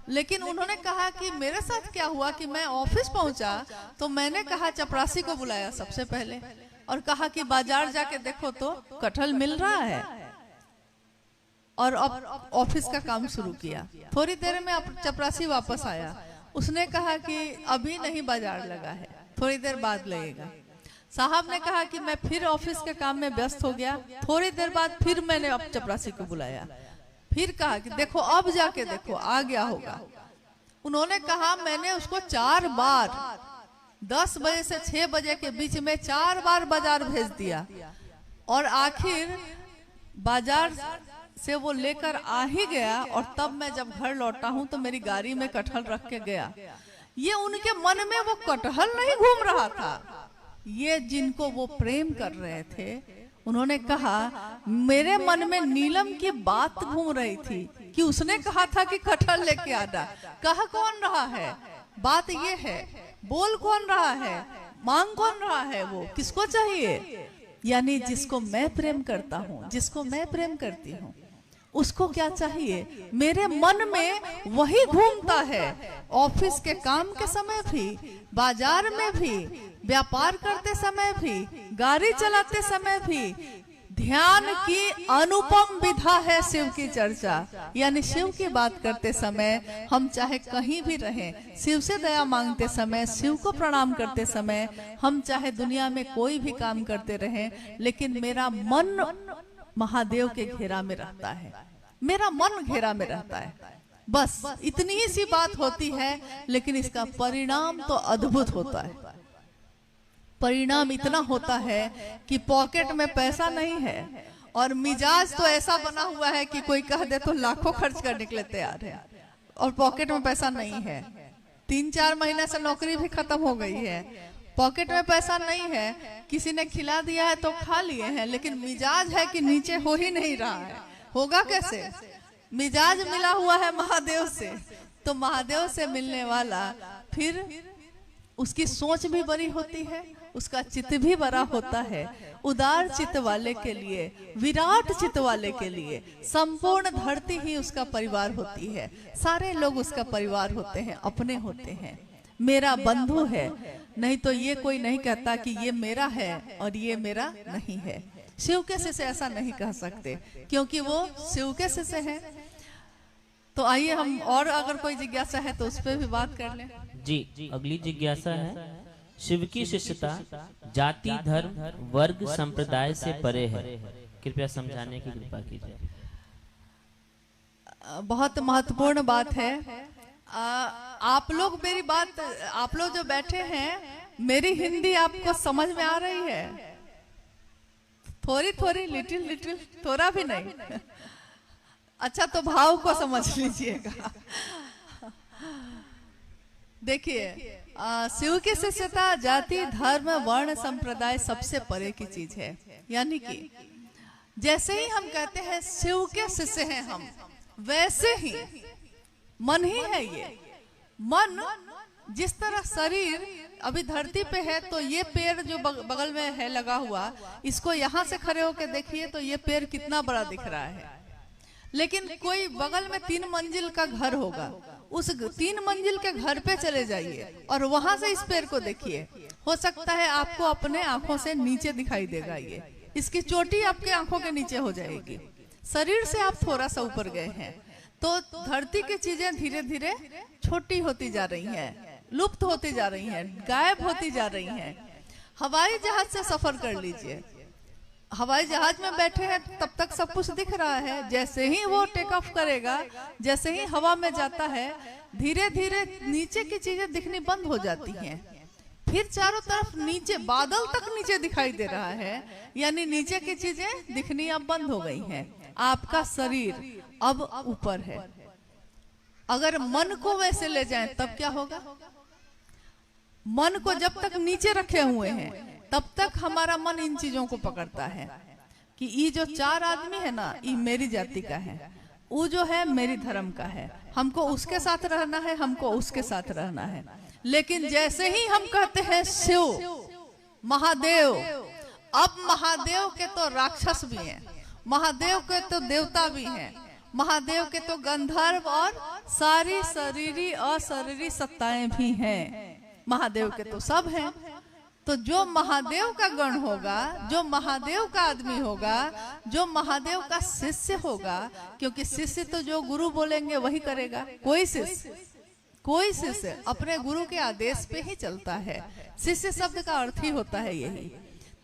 लेकिन उन्होंने कहा कि मेरे साथ क्या हुआ कि मैं ऑफिस पहुंचा तो मैंने कहा, चपरासी को बुलाया सबसे पहले और कहा कि बाजार जाके देखो तो कटहल मिल रहा है, और अब ऑफिस का काम शुरू किया। थोड़ी देर में चपरासी वापस आया, उसने कहा कि अभी नहीं बाजार लगा है, थोड़ी देर बाद लगेगा। साहब ने कहा कि मैं फिर ऑफिस के काम में व्यस्त हो गया। थोड़ी देर बाद फिर मैंने अब चपरासी को बुलाया, फिर कहा कि देखो अब जाके देखो आ गया होगा। उन्होंने कहा मैंने उसको 4 बार 10 बजे से 6 बजे के बीच में 4 बार बाजार भेज दिया, और आखिर बाजार से वो लेकर आ ही गया। और तब मैं जब घर लौटा हूं तो मेरी गाड़ी में कटहल रख के गया। ये उनके मन में वो कटहल नहीं घूम रहा था, ये जिनको वो प्रेम कर रहे थे, उन्होंने कहा मेरे मन में नीलम की बात घूम रही थी कि उसने कहा था कि कटहल लेके आना। कहा कौन रहा है, बात ये है, बोल कौन रहा है, मांग कौन रहा है, वो किसको चाहिए। यानी जिसको मैं प्रेम करता हूँ, जिसको मैं प्रेम करती हूँ, उसको क्या चाहिए, मेरे मन में वही घूमता है। ऑफिस के काम के समय भी, बाजार में भी, व्यापार करते समय भी, गाड़ी चलाते समय भी, ध्यान की अनुपम विधा है शिव की चर्चा। यानी शिव की बात करते समय हम चाहे कहीं भी रहें, शिव से दया मांगते समय, शिव को प्रणाम करते समय, हम चाहे दुनिया में कोई भी काम करते रहें, लेकिन मेरा मन महादेव के घेरा में रहता है, मेरा मन घेरा में रहता है। बस इतनी ही सी बात होती है, लेकिन इसका परिणाम तो अद्भुत होता है। परिणाम इतना होता है कि पॉकेट में पैसा नहीं है और मिजाज तो ऐसा बना हुआ है कि कोई कह दे तो लाखों खर्च कर निकले तैयार है, और पॉकेट में पैसा नहीं है। 3-4 महीने से नौकरी भी खत्म हो गई है, पॉकेट में पैसा नहीं है, किसी ने खिला दिया है तो खा लिए हैं, लेकिन मिजाज है कि नीचे हो ही नहीं रहा है। होगा कैसे, मिजाज मिला हुआ है महादेव से, तो महादेव से मिलने वाला फिर उसकी सोच भी बड़ी होती है, उसका चित्त भी बड़ा होता है। उदार चित्त वाले के लिए, विराट चित्त वाले के लिए संपूर्ण धरती ही उसका परिवार होती है। सारे लोग उसका परिवार होते हैं, अपने होते हैं, मेरा बंधु है। नहीं तो ये कोई नहीं कहता कि ये मेरा है और ये मेरा नहीं है। शिव के शिष्य ऐसा नहीं कह सकते, क्योंकि वो शिव के शिष्य हैं। तो आइए हम, और अगर कोई जिज्ञासा है तो उस पर भी बात कर लें। जी, अगली जिज्ञासा है, शिव की शिष्यता जाति, धर्म, वर्ग, संप्रदाय से परे है, कृपया समझाने की कृपा कीजिए। बहुत महत्वपूर्ण बात है। आप लोग मेरी बात, आप लोग जो बैठे हैं, मेरी हिंदी आपको समझ में आ रही है? थोड़ी थोड़ी, लिटिल लिटिल, थोड़ा भी नहीं। अच्छा, तो भाव को समझ लीजिएगा। देखिए, शिव की शिष्यता जाति, धर्म, वर्ण, संप्रदाय सबसे परे की चीज है। यानी कि जैसे ही हम कहते हैं शिव के शिष्य हैं हम, वैसे ही मन ही है। ये मन जिस तरह शरीर अभी धरती पे है, तो ये पेड़ जो बगल में है लगा हुआ, इसको यहाँ से खड़े होकर देखिए तो ये पेड़ कितना बड़ा दिख रहा है। लेकिन कोई बगल में 3 मंजिल का घर होगा, उस 3 मंजिल के घर पे चले जाइए और वहां से इस पेड़ को देखिए, हो सकता है आपको अपने आंखों से नीचे दिखाई देगा। ये इसकी चोटी आपके आंखों के नीचे हो जाएगी। शरीर से आप थोड़ा सा ऊपर गए हैं, तो धरती की चीजें धीरे धीरे छोटी होती जा रही हैं, लुप्त होती जा रही हैं, गायब होती जा रही हैं। हवाई जहाज से सफर कर लीजिए, हवाई जहाज में बैठे हैं तब तक सब कुछ दिख रहा है, जैसे ही वो टेक ऑफ करेगा, जैसे ही हवा में जाता है, धीरे धीरे नीचे की चीजें दिखनी बंद हो जाती हैं। फिर चारों तरफ नीचे, बादल तक नीचे दिखाई दे रहा है, यानी नीचे की चीजें दिखनी अब बंद हो गई हैं। आपका शरीर अब ऊपर है। अगर मन को वैसे ले जाएं तब क्या होगा? मन को जब तक नीचे रखे हुए हैं तब तक हमारा मन इन चीजों को पकड़ता है कि ये जो 4 आदमी है ना, ये मेरी जाति का है, वो जो है मेरी धर्म का है, हमको उसके साथ रहना है, हमको उसके साथ रहना है। लेकिन जैसे ही हम कहते हैं शिव, महादेव, अब महादेव के तो राक्षस भी हैं, महादेव के तो देवता भी हैं, महादेव के तो गंधर्व और सारी शरीरी अशरीरी सत्ताएं भी हैं। महादेव के तो सब हैं। तो जो महादेव का गण होगा, जो महादेव का आदमी होगा, जो महादेव का शिष्य होगा, क्योंकि शिष्य तो जो गुरु बोलेंगे वही करेगा। कोई शिष्य अपने गुरु के आदेश पे ही चलता है। शिष्य शब्द का अर्थ ही होता है यही।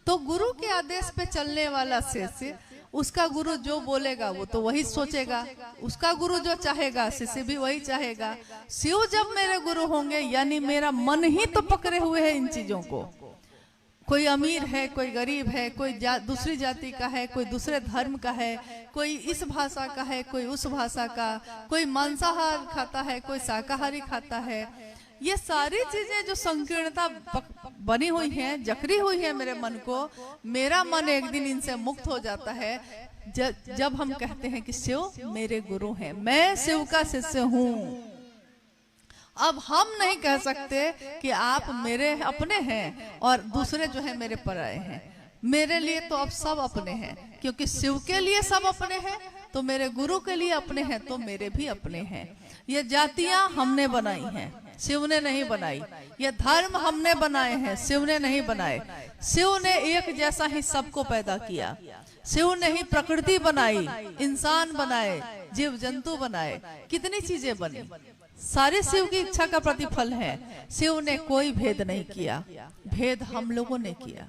तो गुरु के आदेश पे चलने वाला शिष्य, उसका गुरु जो बोलेगा वो तो वही सोचेगा, उसका गुरु जो चाहेगा शिष्य भी वही चाहेगा। शिव जब मेरे गुरु होंगे, यानी मेरा मन ही तो पकड़े हुए है इन चीजों को। कोई अमीर है, कोई गरीब है, कोई दूसरी जाति का है, कोई दूसरे धर्म का है, कोई इस भाषा का है, कोई उस भाषा का, कोई मांसाहार खाता है, कोई शाकाहारी खाता है। ये सारी चीजें जो संकीर्णता बनी हुई हैं, जकड़ी हुई है मेरे मन को, मेरा मन एक दिन इनसे मुक्त हो जाता है जब हम कहते हैं कि शिव मेरे गुरु हैं, मैं शिव का शिष्य हूँ। अब हम नहीं कह सकते कि आप मेरे अपने हैं और दूसरे जो है मेरे पराये हैं। मेरे लिए तो अब सब अपने हैं, क्योंकि शिव के लिए सब अपने हैं, तो मेरे गुरु के लिए अपने हैं, तो मेरे भी अपने हैं। ये जातियां हमने बनाई हैं, शिव ने नहीं बनाई। ये धर्म हमने बनाए हैं, शिव ने नहीं बनाए। शिव ने एक जैसा ही सबको पैदा किया। शिव ने ही प्रकृति बनाई, इंसान बनाए, जीव जंतु बनाए, कितनी चीजें बनी। सारे शिव की इच्छा का प्रतिफल है। शिव ने कोई भेद नहीं किया, भेद हम लोगों ने किया।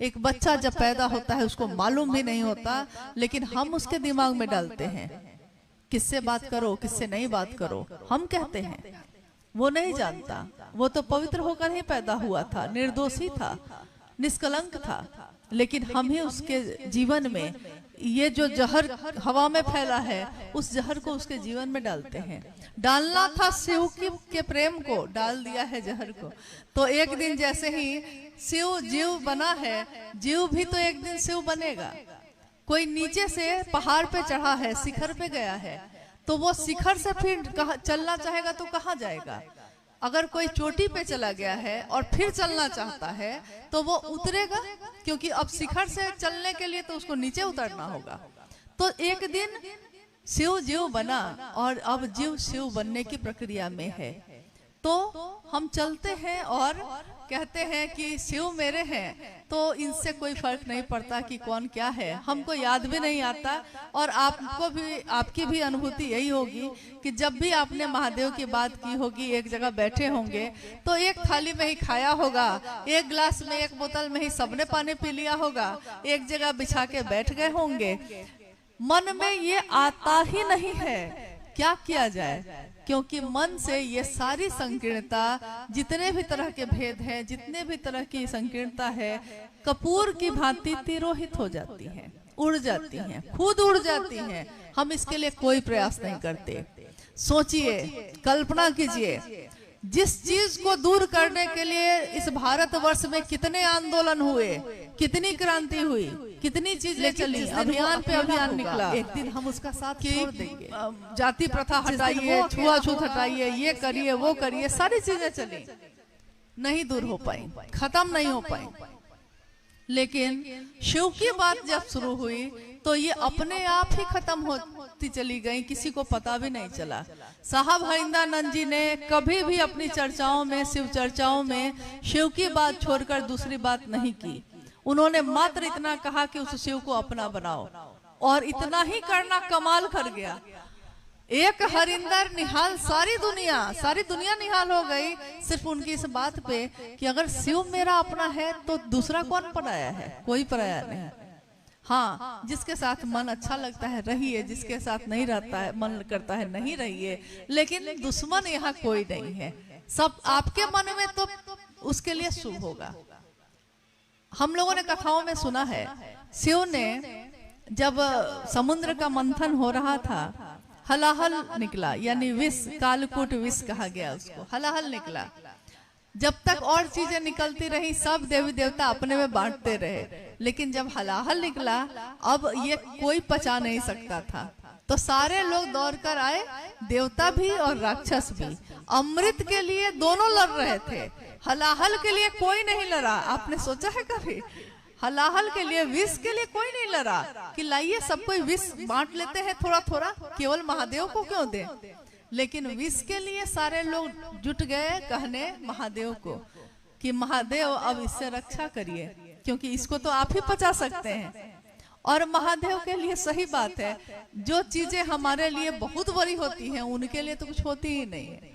एक बच्चा जब पैदा होता है उसको मालूम भी नहीं होता, लेकिन हम उसके दिमाग में डालते हैं किससे बात करो, किससे नहीं बात करो, हम कहते हैं। वो नहीं जानता, वो तो पवित्र होकर ही पैदा हुआ था, निर्दोषी था, निष्कलंक था। लेकिन हम ही उसके जीवन में ये जो जहर हवा में फैला है, उस जहर को उसके जीवन में डालते हैं। डालना था शिव के प्रेम को, डाल दिया है जहर को। तो एक दिन जैसे ही शिव जीव बना है, जीव भी तो एक दिन शिव बनेगा। कोई नीचे से पहाड़ पे चढ़ा है, शिखर पे गया है, तो वो शिखर से फिर चलना चाहेगा तो कहाँ जाएगा। अगर कोई चोटी पे चला गया है और फिर चलना चाहता है तो वो उतरेगा, क्योंकि अब शिखर से चलने के लिए तो उसको नीचे उतरना होगा। तो एक दिन शिव जीव बना और अब जीव शिव बनने की प्रक्रिया में है। तो हम चलते हैं और कहते हैं कि शिव मेरे हैं, तो इनसे कोई फर्क नहीं पड़ता कि कौन क्या है, हमको याद भी नहीं आता। और आपको भी, आपकी भी अनुभूति यही होगी कि जब भी आपने महादेव की बात की होगी, एक जगह बैठे होंगे तो एक थाली में ही खाया होगा, एक गिलास में, एक बोतल में ही सबने पानी पी लिया होगा, एक जगह बिछा के बैठ गए होंगे। मन में ये आता ही नहीं है, क्या किया जाए, क्योंकि मन से ये सारी संकीर्णता, जितने भी तरह के भेद हैं, जितने भी तरह की संकीर्णता है, कपूर की भांति तिरोहित हो जाती हैं, उड़ जाती हैं, खुद उड़ जाती हैं। हम इसके लिए कोई प्रयास नहीं करते। सोचिए, कल्पना कीजिए, जिस चीज को दूर करने के लिए इस भारतवर्ष में कितने आंदोलन हुए, कितनी क्रांति हुई, कितनी चीजें चली, अभियान पे अभियान निकला। एक दिन हम उसका साथ छोड़ देंगे। जाति प्रथा हटाइए, छुआछूत हटाइए, ये करिए, वो करिए, सारी चीजें चली, नहीं दूर हो पाई, खत्म नहीं हो पाई। लेकिन शिव की बात जब शुरू हुई तो ये अपने आप ही खत्म होती चली गई, किसी को पता भी नहीं चला। साहब हरिंदानंद जी ने कभी भी अपनी चर्चाओं में, शिव चर्चाओं में, शिव की बात छोड़कर दूसरी बात नहीं की। उन्होंने मात्र इतना कहा कि उस शिव को अपना बनाओ, और इतना ही करना कमाल कर गया। एक हरिंदर निहाल, सारी दुनिया निहाल हो गई सिर्फ उनकी इस बात पे कि अगर शिव मेरा अपना है तो दूसरा कौन पराया है, कोई पराया नहीं। हाँ, जिसके साथ मन अच्छा लगता है रहिए, जिसके साथ नहीं रहता है, मन करता है नहीं रहिए, लेकिन दुश्मन यहाँ कोई नहीं है। सब आपके मन में तो उसके लिए शुभ होगा। हम लोगों ने कथाओं में सुना है, शिव ने जब समुद्र का मंथन हो रहा था, हलाहल निकला, यानी विष, कालकूट विष कहा गया उसको, हलाहल निकला। जब तक और चीजें निकलती रही, सब देवी देवता अपने में बांटते रहे, लेकिन जब हलाहल निकला, अब ये कोई पचा नहीं सकता था, तो सारे लोग दौड़कर आए, देवता भी और राक्षस भी। अमृत के लिए दोनों लड़ रहे थे, हलाहल के लिए कोई नहीं लड़ा। आपने सोचा है कभी? हलाहल के लिए, विष के लिए कोई नहीं लड़ा कि लाइए सब कोई विष बांट लेते हैं थोड़ा थोड़ा, केवल महादेव को क्यों दे। लेकिन विष के लिए सारे लोग जुट गए कहने महादेव को कि महादेव अब इससे रक्षा करिए, क्योंकि इसको तो आप ही पचा सकते हैं। और महादेव के लिए सही बात है, जो चीजें हमारे लिए बहुत बड़ी होती हैं उनके लिए तो कुछ होती ही नहीं है।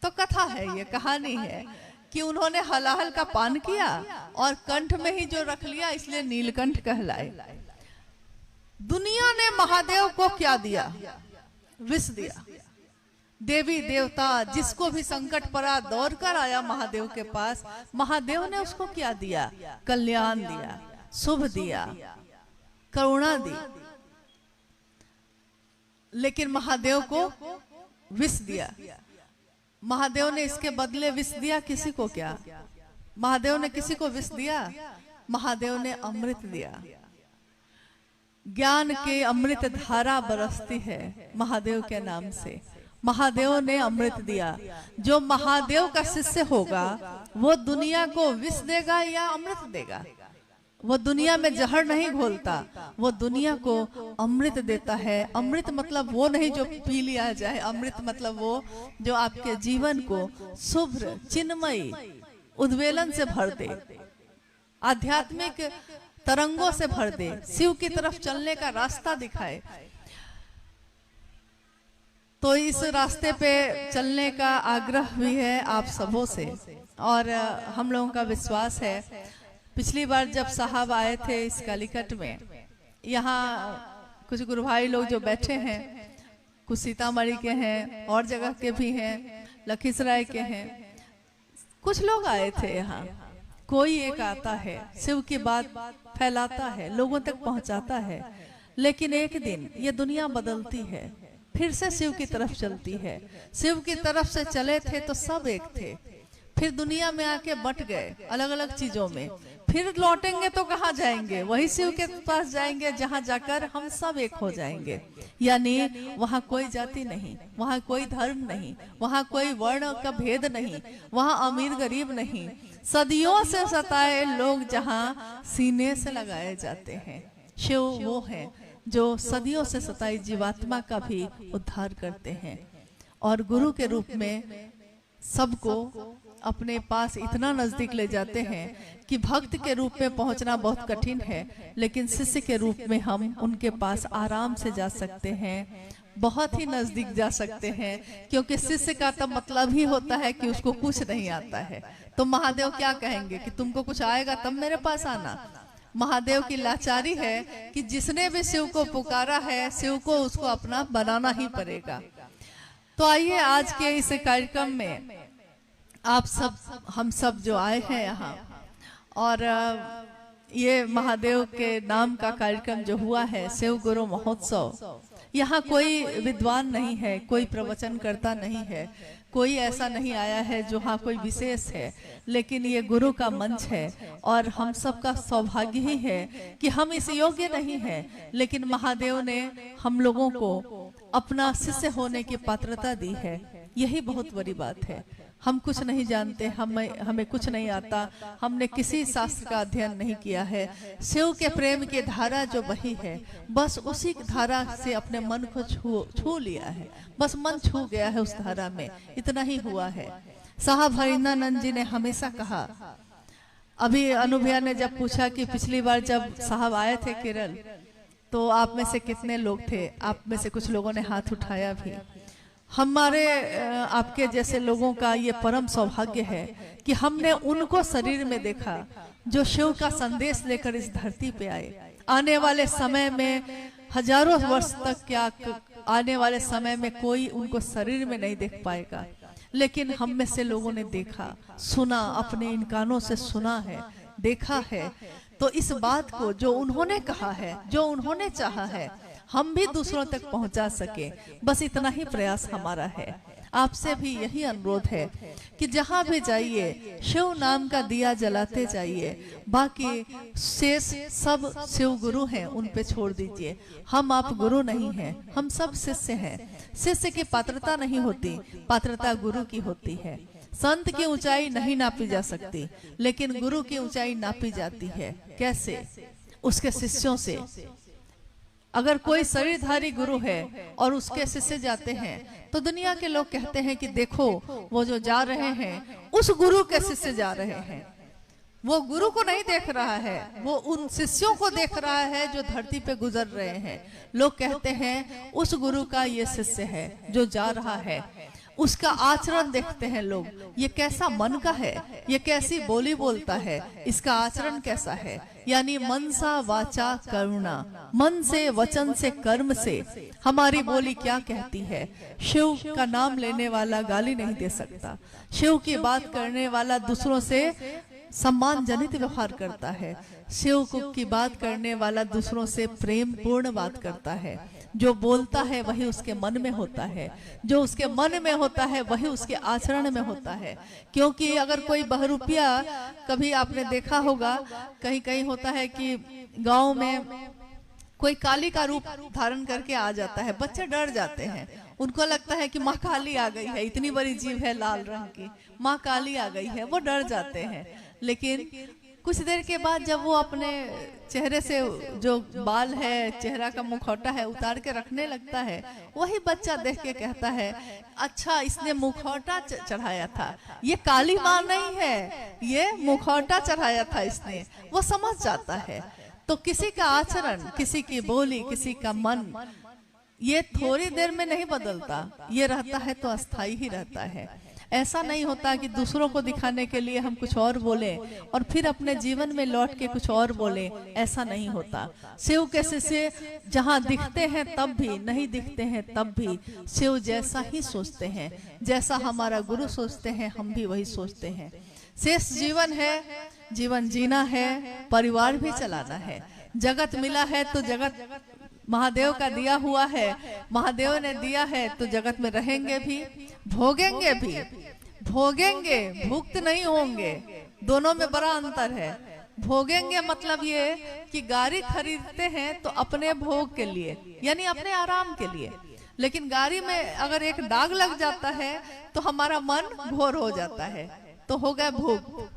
तो कथा है, ये कहानी है कि उन्होंने हलाहल का पान किया और कंठ में ही जो रख लिया, इसलिए नीलकंठ कहलाए। दुनिया ने महादेव को क्या दिया? विष दिया। देवी देवता जिसको भी संकट पड़ा दौड़ कर आया महादेव के पास, महादेव ने उसको क्या दिया? कल्याण दिया, शुभ दिया, करुणा दी। लेकिन महादेव को विष दिया। महादेव ने इसके बदले विष दिया किसी को क्या? महादेव ने किसी को विष दिया? महादेव ने अमृत दिया। ज्ञान के अमृत धारा बरसती है महादेव के नाम से। महादेव ने अमृत दिया। जो महादेव का शिष्य होगा वो दुनिया को विष देगा या अमृत देगा? वो दुनिया में जहर नहीं घोलता, वो दुनिया को अमृत देता है। अमृत मतलब वो नहीं जो पी लिया जाए, अमृत मतलब वो जो आपके जीवन को शुभ्र चिन्मयी उद्वेलन से भर दे, आध्यात्मिक तरंगों से भर दे, शिव की तरफ चलने का रास्ता दिखाए। तो इस रास्ते पे चलने का आग्रह भी है आप सबों से। और हम लोगों का विश्वास है, पिछली बार जब साहब आए थे इस कालीकट में, यहाँ कुछ गुरु भाई लोग जो बैठे हैं, कुछ सीतामढ़ी के हैं और जगह के भी हैं, लखीसराय के हैं, कुछ लोग आए थे यहाँ। कोई एक आता है, शिव की बात फैलाता है, लोगों तक पहुंचाता है। लेकिन एक दिन ये दुनिया बदलती है, फिर से शिव की तरफ चलती है। शिव की तरफ से चले थे तो सब एक थे, फिर दुनिया में आके बट गए अलग अलग चीजों में। फिर लौटेंगे तो कहाँ जाएंगे? वही शिव के पास जाएंगे जहाँ जाकर हम सब एक हो जाएंगे। यानी वहाँ कोई जाति नहीं, वहाँ कोई धर्म नहीं, वहाँ कोई वर्ण का भेद नहीं, वहाँ अमीर गरीब नहीं। सदियों से सताए लोग जहाँ सीने से लगाए जाते हैं। शिव वो है जो सदियों से सताई जीवात्मा का भी उद्धार करते हैं और गुरु के रूप में सबको अपने पास इतना नजदीक ले जाते हैं कि भक्त के रूप में पहुंचना बहुत कठिन है, लेकिन शिष्य के रूप में हम उनके पास आराम से जा सकते हैं, बहुत ही नजदीक जा सकते हैं। क्योंकि शिष्य का तो मतलब ही होता है कि उसको कुछ नहीं आता है। तो महादेव क्या कहेंगे कि तुमको कुछ आएगा तब मेरे पास आना? महादेव की लाचारी है कि जिसने भी शिव को पुकारा है, शिव को उसको अपना बनाना ही पड़ेगा। तो आइए आज के इस कार्यक्रम में आप सब, हम सब जो आए हैं यहाँ, और ये महादेव के नाम का कार्यक्रम जो हुआ है शिव गुरु महोत्सव, यहाँ कोई विद्वान नहीं है, कोई प्रवचन करता नहीं है, कोई ऐसा नहीं आया है जो हाँ कोई विशेष है, लेकिन ये गुरु का मंच है। और हम सबका सौभाग्य ही है कि हम इस योग्य नहीं हैं, लेकिन महादेव ने हम लोगों को अपना शिष्य होने की पात्रता दी है। यही बहुत बड़ी बात है। हम कुछ नहीं जानते, हमें कुछ नहीं आता, हमने किसी शास्त्र का अध्ययन नहीं किया है। शिव के प्रेम की धारा जो बही है, बस उसी धारा से अपने मन को छू लिया है, बस मन छू गया है उस धारा में, इतना ही हुआ है। साहब हरिंद्रानंद जी ने हमेशा कहा, अभी अनुभया ने जब पूछा कि पिछली बार जब साहब आए थे केरल तो आप में से कितने लोग थे, आप में से कुछ लोगों ने हाथ उठाया भी। हमारे आपके जैसे लोगों का ये परम सौभाग्य है कि हमने उनको शरीर में देखा जो शिव का संदेश लेकर इस धरती पे आए। आने वाले समय में हजारों वर्ष तक, क्या आने वाले समय में कोई उनको शरीर में नहीं देख पाएगा, लेकिन हम में से लोगों ने देखा, सुना, अपने इन कानों से सुना है, देखा है। तो इस बात को जो उन्होंने कहा है, जो उन्होंने चाहा है, हम भी दूसरों तक पहुंचा सके, बस इतना ही प्रयास हमारा है। आपसे भी यही अनुरोध है कि जहां भी जाइए शिव नाम का दिया जलाते जाइए, बाकी शेष सब शिव गुरु हैं, उन पे छोड़ दीजिए। हम आप गुरु नहीं हैं, हम सब शिष्य हैं। शिष्य की पात्रता नहीं होती, पात्रता गुरु की होती है। संत की ऊंचाई नहीं नापी जा सकती, लेकिन गुरु की ऊंचाई नापी जाती है। कैसे? उसके शिष्यों से। अगर कोई शरीरधारी गुरु है और उसके शिष्य जाते हैं तो दुनिया के लोग कहते हैं कि देखो वो जो जा रहे हैं उस गुरु के शिष्य जा रहे हैं। वो गुरु को नहीं देख रहा है, वो उन शिष्यों को देख रहा है जो धरती पे गुजर रहे हैं। लोग कहते हैं उस गुरु का ये शिष्य है जो जा रहा है। उसका आचरण देखते हैं लोग, ये कैसा मन का है, ये कैसी बोली बोलता है, इसका आचरण कैसा है। यानी मनसा वाचा करुणा, मन से, वचन से, कर्म से हमारी बोली क्या कहती है। शिव का नाम लेने वाला गाली नहीं दे सकता। शिव की बात करने वाला दूसरों से सम्मान जनित व्यवहार करता है। शिव की बात करने वाला दूसरों से प्रेम पूर्ण बात करता है। जो बोलता है वही उसके मन में होता है, जो उसके मन में होता है वही उसके आचरण में होता है। क्योंकि अगर कोई बहरूपिया, कभी आपने देखा होगा कहीं कहीं होता है कि गांव में कोई काली का रूप धारण करके आ जाता है, बच्चे डर जाते हैं। उनको लगता है कि माँ काली आ गई है, इतनी बड़ी जीभ है लाल रंग की, माँ काली आ गई है, वो डर जाते हैं। लेकिन कुछ देर के बाद जब वो अपने चेहरे से जो बाल है, चेहरा का मुखौटा है, उतार के रखने लगता है, वही बच्चा देख के कहता है अच्छा इसने मुखौटा चढ़ाया था, ये काली माँ नहीं है, ये मुखौटा चढ़ाया था इसने। वो समझ जाता है। तो किसी का आचरण, किसी की बोली, किसी का मन, ये थोड़ी देर में नहीं बदलता, ये रहता है तो अस्थाई ही रहता है। ऐसा नहीं होता कि दूसरों को दिखाने के लिए हम कुछ और बोलें और फिर अपने जीवन में लौट के कुछ और बोलें, ऐसा नहीं होता। शिव के शिष्य जहाँ दिखते हैं तब भी, नहीं दिखते हैं तब भी शिव जैसा ही सोचते हैं, जैसा हमारा गुरु सोचते हैं हम भी वही सोचते हैं। शेष जीवन है, जीवन जीना है, परिवार भी चलाना है। जगत मिला है तो जगत महादेव का दिया हुआ है, महादेव ने दिया है तो जगत में रहेंगे भी, भोगेंगे भी। भोगेंगे, भुक्त नहीं होंगे, दोनों में बड़ा अंतर है। भोगेंगे मतलब ये कि गाड़ी खरीदते हैं तो अपने भोग के लिए, यानी अपने आराम के लिए। लेकिन गाड़ी में अगर एक दाग लग जाता है तो हमारा मन घोर हो जाता है, तो हो गया भोग।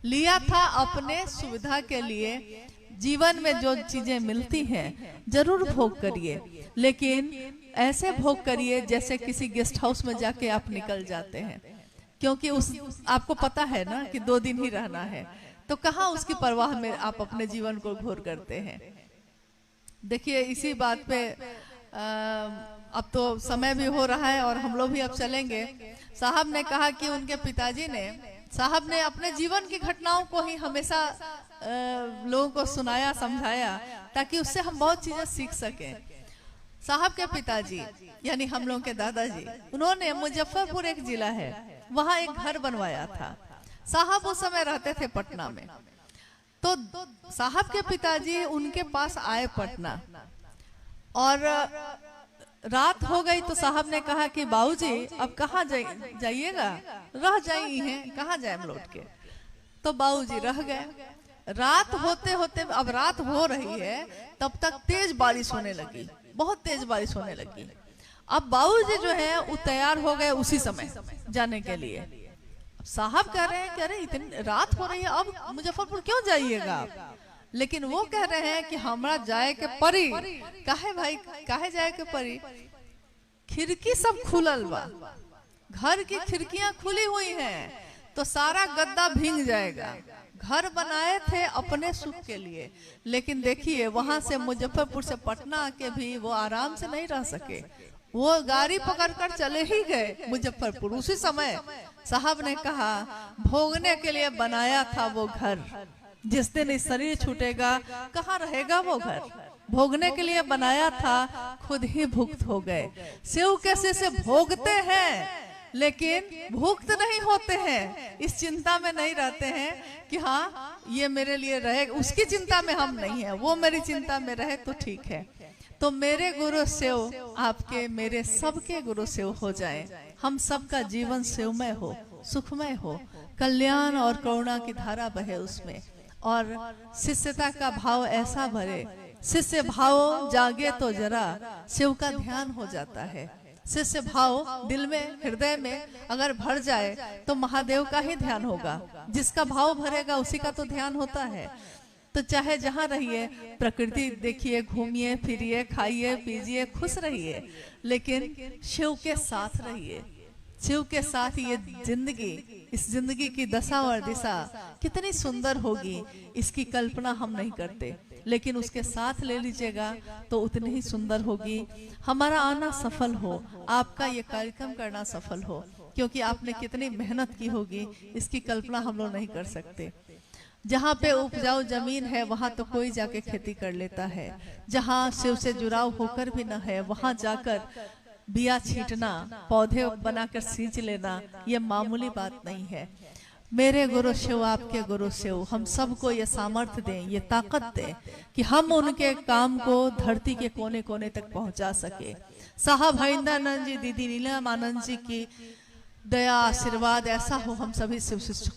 लिया था अपने सुविधा के लिए। जीवन में जो चीजें मिलती हैं जरूर भोग करिए, लेकिन ऐसे भोग करिए जैसे किसी गेस्ट हाउस में जाके आप निकल जाते हैं। क्योंकि आपको पता है ना कि 2 दिन ही रहना है, तो कहाँ उसकी परवाह में आप अपने जीवन को घोर करते हैं। देखिए इसी बात पे अब तो समय भी हो रहा है और हम लोग भी अब चलेंगे। साहब ने कहा कि उनके पिताजी ने, साहब ने अपने जीवन की घटनाओं को ही हमेशा लोगों को सुनाया, समझाया, ताकि उससे हम बहुत चीजें सीख सकें। साहब के पिताजी यानी हम लोग के दादाजी, उन्होंने मुजफ्फरपुर एक जिला है, वहां एक घर बनवाया था। साहब उस समय रहते थे पटना में। तो साहब के पिताजी उनके पास आए पटना, और रात हो गई तो साहब ने कहा कि बाबूजी अब कहाँ जाइएगा, रह जाइए हैं, कहाँ जाए हम लौट के। तो बाबूजी रह गए। रात होते होते, अब रात हो रही है, तब तक तेज बारिश होने लगी, बहुत तेज बारिश होने लगी। अब बाबूजी जो है वो तैयार हो गए उसी समय जाने के लिए। साहब कह रहे हैं कि अरे इतनी रात हो रही है, अब मुजफ्फरपुर क्यों जाइएगा आप? लेकिन वो कह रहे हैं कि हमरा जाए के परी। काहे भाई, काहे जाए के परी? खिड़की सब खुलल बा, घर की खिड़कियां खुली हुई हैं, तो सारा गद्दा भींग जाएगा। घर बनाए थे अपने सुख के लिए, लेकिन देखिए वहां से मुजफ्फरपुर से पटना आके भी वो आराम से नहीं रह सके। वो गाड़ी पकड़कर चले ही गए मुजफ्फरपुर। उसी समय साहब ने कहा भोगने के लिए बनाया था वो घर, जिस दिन इस शरीर छूटेगा कहाँ रहेगा वो घर। भोगने के लिए बनाया था, खुद ही भुक्त हो गए। शिव कैसे से भोगते हैं लेकिन भुक्त नहीं होते हैं। इस चिंता में नहीं रहते हैं कि हाँ ये मेरे लिए रहे, उसकी चिंता में हम नहीं है, वो मेरी चिंता में रहे तो ठीक है। तो मेरे गुरु शिव आपके, मेरे सबके गुरु शिव हो जाएं। हम सबका जीवन शिवमय हो, सुखमय हो, कल्याण और करुणा की धारा बहे उसमें, और शिष्यता का भाव ऐसा भरे, शिष्य भाव जागे तो जरा शिव का ध्यान हो जाता है। शिष्य भाव दिल में, हृदय में अगर भर जाए तो महादेव का ही ध्यान होगा। जिसका भाव भरेगा उसी का तो ध्यान होता है। तो चाहे जहाँ रहिए, प्रकृति देखिए, घूमिए फिरिए, खाइए पीजिए, खुश रहिए, लेकिन शिव के साथ रहिए। शिव के साथ ये जिंदगी, इस जिंदगी की दशा और दिशा कितनी सुंदर होगी, इसकी कल्पना हम नहीं करते, लेकिन उसके साथ ले लीजिएगा तो उतनी ही सुंदर होगी। हमारा आना सफल हो, आपका ये कार्यक्रम करना सफल हो, क्योंकि आपने कितनी मेहनत की होगी, इसकी कल्पना हम लोग नहीं कर सकते। जहाँ पे उपजाऊ जमीन है वहाँ तो कोई जाके खेती कर लेता है, जहाँ शिव से जुड़ाव होकर भी न है वहाँ जाकर बिया छींटना, पौधे बनाकर सींच लेना, ये मामूली बात नहीं है। मेरे गुरु शिव, आपके गुरु शिव हम सबको ये सामर्थ्य दें, ये ताकत दें कि हम उनके काम को धरती के कोने कोने तक पहुंचा सके। साहब हरिंदरानंद जी, दीदी नीलम जी की दया आशीर्वाद ऐसा हो हम सभी शिव शिष्य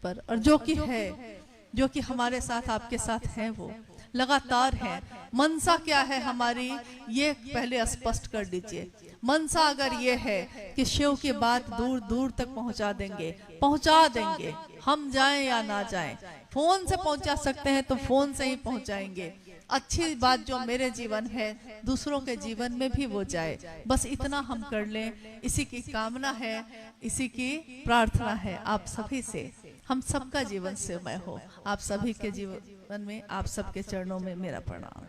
पर, और जो कि हमारे साथ, आपके साथ हैं, वो लगातार है। मनसा क्या है हमारी, ये पहले स्पष्ट कर दीजिए। मनसा अगर ये है कि शिव की बात दूर दूर तक पहुंचा देंगे, हम जाएं या ना जाएं, फोन से पहुंचा सकते हैं तो फोन से ही पहुंचाएंगे। अच्छी बात जो मेरे जीवन है दूसरों के जीवन में भी वो जाए, बस इतना हम कर लें, इसी की कामना है, इसी की प्रार्थना है आप सभी से। हम सबका जीवन शिवमय हो। आप सभी के जीवन में, आप सबके चरणों में मेरा प्रणाम।